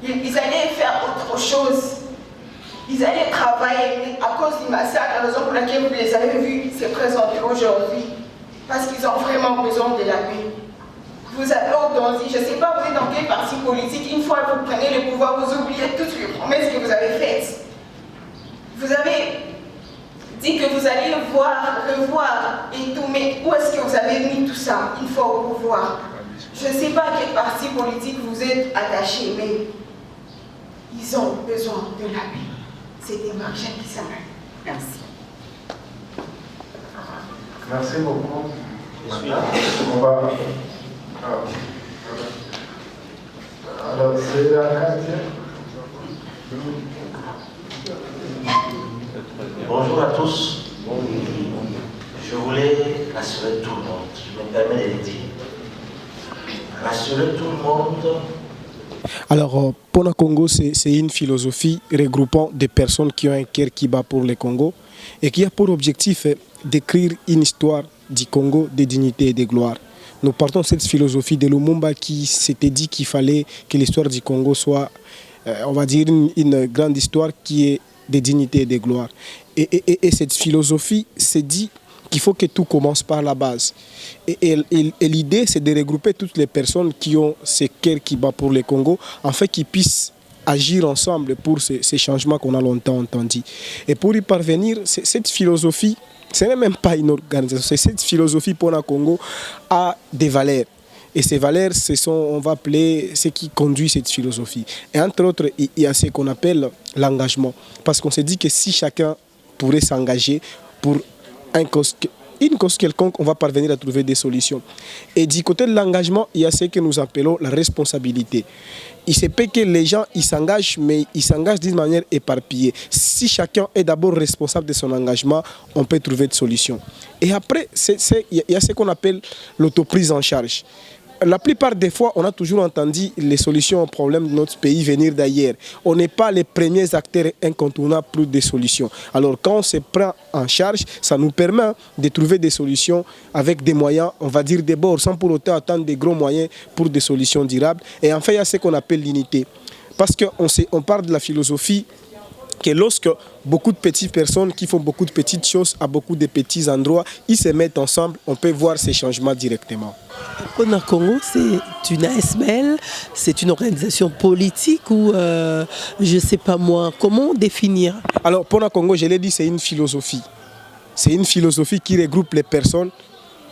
Ils allaient faire autre chose. Ils allaient travailler à cause du massacre, la raison pour laquelle vous les avez vus se présenter aujourd'hui. Parce qu'ils ont vraiment besoin de la paix. Vous avez entendu, je ne sais pas, vous êtes dans quel parti politique, une fois que vous prenez le pouvoir, vous oubliez toutes les promesses que vous avez faites. Vous avez dit que vous allez revoir et tout, mais où est-ce que vous avez mis tout ça une fois au pouvoir? Je Je ne sais pas à quel parti politique vous êtes attaché, mais ils ont besoin de la paix. C'est des marchés qui s'en aillent. Merci. Merci beaucoup. On va... Alors, c'est la quatrième. Bonjour à tous. Je voulais rassurer tout le monde. Je me permets de le dire. Rassurer tout le monde. Alors, Pona Congo, c'est une philosophie regroupant des personnes qui ont un cœur qui bat pour le Congo et qui a pour objectif d'écrire une histoire du Congo de dignité et de gloire. Nous partons de cette philosophie de Lumumba qui s'était dit qu'il fallait que l'histoire du Congo soit, on va dire, une grande histoire qui est de dignité et de gloire. Et cette philosophie s'est dit qu'il faut que tout commence par la base. Et l'idée, c'est de regrouper toutes les personnes qui ont ce cœur qui bat pour le Congo, afin qu'ils puissent agir ensemble pour ces changements qu'on a longtemps entendus. Et pour y parvenir, cette philosophie, ce n'est même pas une organisation, c'est cette philosophie pour le Congo a des valeurs. Et ces valeurs, ce sont, on va appeler, ce qui conduit cette philosophie. Et entre autres, il y a ce qu'on appelle l'engagement. Parce qu'on s'est dit que si chacun pourrait s'engager pour une cause quelconque, on va parvenir à trouver des solutions. Et du côté de l'engagement, il y a ce que nous appelons la responsabilité. Il se peut que les gens ils s'engagent, mais ils s'engagent d'une manière éparpillée. Si chacun est d'abord responsable de son engagement, on peut trouver des solutions. Et après, il y a ce qu'on appelle l'autoprise en charge. La plupart des fois, on a toujours entendu les solutions aux problèmes de notre pays venir d'ailleurs. On n'est pas les premiers acteurs incontournables pour des solutions. Alors quand on se prend en charge, ça nous permet de trouver des solutions avec des moyens, on va dire des bords, sans pour autant attendre des gros moyens pour des solutions durables. Et enfin, il y a ce qu'on appelle l'unité. Parce qu'on parle de la philosophie que lorsque beaucoup de petites personnes qui font beaucoup de petites choses à beaucoup de petits endroits, ils se mettent ensemble, on peut voir ces changements directement. Pona Congo, c'est une ASBL, c'est une organisation politique ou je ne sais pas moi, comment définir? Alors Pona Congo, je l'ai dit, c'est une philosophie. C'est une philosophie qui regroupe les personnes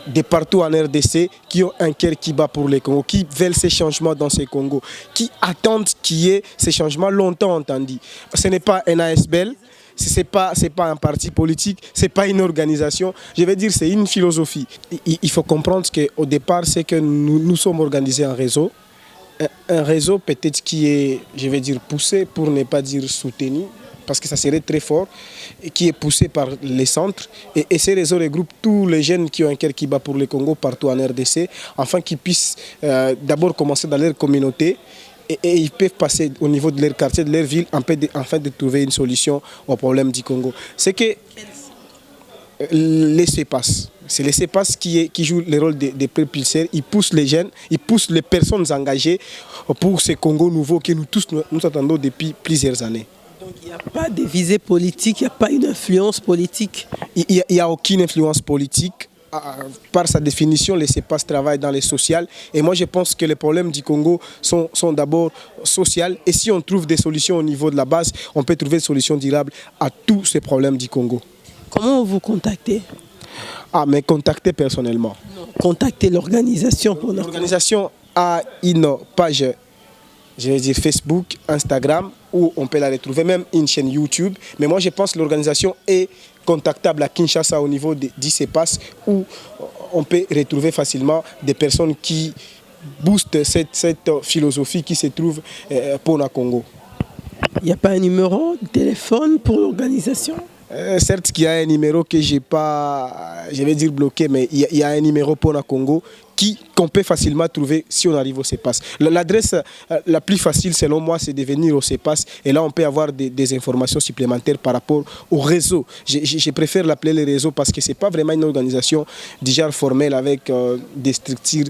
de partout en RDC qui ont un cœur qui bat pour le Congo, qui veulent ces changements dans ce Congo, qui attendent qu'il y ait ces changements longtemps entendus. Ce n'est pas un ASBL, ce n'est pas un parti politique, ce n'est pas une organisation. Je vais dire c'est une philosophie. Il faut comprendre qu'au départ, c'est que nous sommes organisés en réseau. Un réseau peut-être qui est, je vais dire, poussé pour ne pas dire soutenu, parce que ça serait très fort, et qui est poussé par les centres. Et ces réseaux regroupent tous les jeunes qui ont un cœur qui bat pour le Congo partout en RDC, afin qu'ils puissent d'abord commencer dans leur communauté, et ils peuvent passer au niveau de leur quartier, de leur ville, afin de trouver une solution au problème du Congo. C'est que les CEPAS, c'est les CEPAS qui jouent le rôle des propulseurs. Ils poussent les jeunes, ils poussent les personnes engagées pour ce Congo nouveau que nous tous nous attendons depuis plusieurs années. Donc il n'y a pas de visée politique, il n'y a pas une influence politique? Il n'y a aucune influence politique. Par sa définition, les CEPAS travaillent dans les social. Et moi, je pense que les problèmes du Congo sont d'abord sociaux. Et si on trouve des solutions au niveau de la base, on peut trouver des solutions durables à tous ces problèmes du Congo. Comment vous contactez? Mais contacter personnellement. Contacter l'organisation. L'organisation a une page, je vais dire Facebook, Instagram, où on peut la retrouver, même une chaîne YouTube. Mais moi, je pense que l'organisation est contactable à Kinshasa au niveau du CEPAS, où on peut retrouver facilement des personnes qui boostent cette philosophie qui se trouve pour le Congo. Il n'y a pas un numéro de téléphone pour l'organisation? Certes qu'il y a un numéro que je n'ai pas, je vais dire bloqué, mais il y a un numéro pour le Congo qu'on peut facilement trouver si on arrive au CEPAS. L'adresse la plus facile selon moi, c'est de venir au CEPAS et là on peut avoir des informations supplémentaires par rapport au réseau. Je préfère l'appeler le réseau parce que ce n'est pas vraiment une organisation du genre formelle avec des structures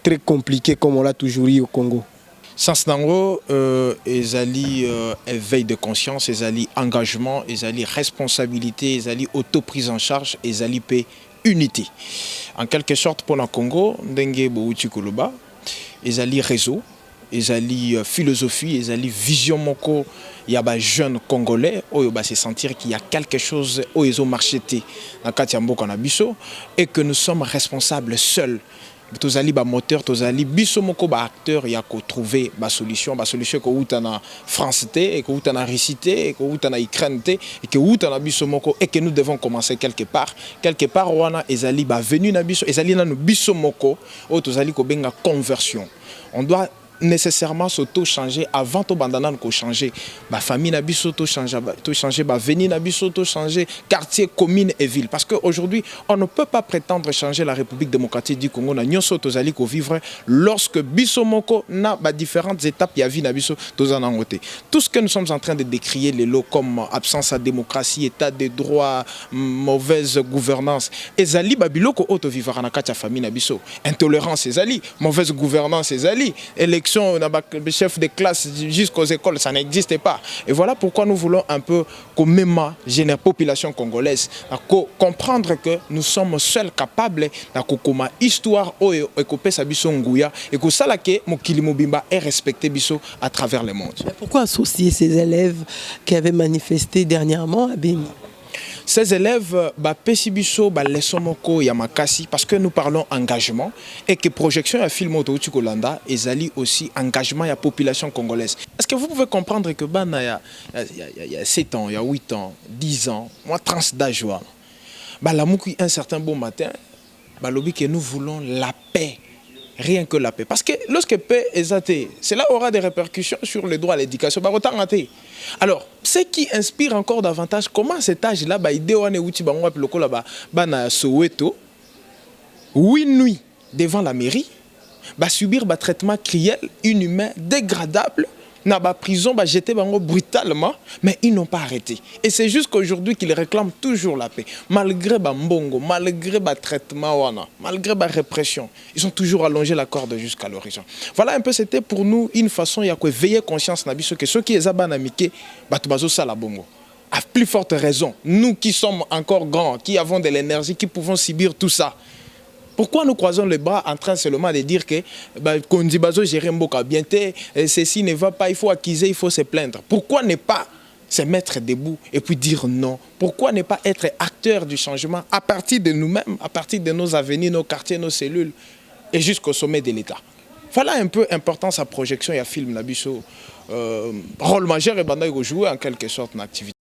très compliquées comme on l'a toujours eu au Congo. Sens nango ezali éveil de conscience, ezali engagement, ezali responsabilité, ezali auto-prise en charge, ezali paix, unité. En quelque sorte pour le Congo, ndenge bouti koloba, ezali réseau, ezali philosophie, ezali vision moko ya ba jeunes congolais oyo ba se sentir qu'il y a quelque chose oyo ezo marcheté na kati ya mboka na biso et que nous sommes responsables seuls tozali ba moteur, tozali biso moko ba acteur ya ko trouver ba solution ko uta na France te, et ko uta na Russie te, et ko uta na Ukraine te, et que uta na biso moko, et que nous devons commencer quelque part wana ezali ba venu na biso, ezali na no biso moko o tozali ko benga conversion. On doit nécessairement s'auto-changer avant to bandana ko changer ba famille na biso to changer ba venir na biso to changer quartier, commune et ville, parce que aujourd'hui on ne peut pas prétendre changer la République démocratique du Congo na nyonso tozali ko vivre lorsque biso moko na ba différentes étapes ya vie na biso tozana ngote. Tout ce que nous sommes en train de décrier les lots comme absence à démocratie, état de droit, mauvaise gouvernance, ezali ba biloko auto vivre na kati ya famille na biso, intolérance ezali, mauvaise gouvernance ezali, élection chef de classe jusqu'aux écoles, ça n'existe pas. Et voilà pourquoi nous voulons un peu comme même la population congolaise comprendre que nous sommes seuls capables de histoire et que ça que mokili mobimba est respecté biso à travers le monde. Pourquoi associer ces élèves qui avaient manifesté dernièrement à Béni? Ces élèves, pesibiso, lesomoko yamakasi, parce que nous parlons engagement et que projection à film auto Kolanda ezali aussi engagement à la population congolaise. Est-ce que vous pouvez comprendre que il y a 7 ans, il y a 8 ans, 10 ans, moi trans d'âge, un certain beau matin, lobby que nous voulons la paix. Rien que la paix. Parce que lorsque paix est athée, cela aura des répercussions sur le droit à l'éducation. Alors, ce qui inspire encore davantage, comment cet âge-là, Soweto, 8 nuits devant la mairie, subir un traitement cruel, inhumain, dégradable, dans la prison, jeté brutalement, mais ils n'ont pas arrêté. Et c'est jusqu'aujourd'hui qu'ils réclament toujours la paix. Malgré mbongo, malgré le traitement, malgré la répression, ils ont toujours allongé la corde jusqu'à l'horizon. Voilà un peu, c'était pour nous une façon de veiller conscience que ceux qui sont banamiqués, la bongo. À plus forte raison, nous qui sommes encore grands, qui avons de l'énergie, qui pouvons subir tout ça. Pourquoi nous croisons les bras en train seulement de dire que Kondibazo gère Mboka bien, ceci ne va pas, il faut accuser, il faut se plaindre. Pourquoi ne pas se mettre debout et puis dire non? Pourquoi ne pas être acteur du changement à partir de nous-mêmes, à partir de nos avenirs, nos quartiers, nos cellules et jusqu'au sommet de l'État? Voilà un peu l'importance de la projection et à film Nabiso. Rôle majeur et Bandaïgo jouer en quelque sorte une activité.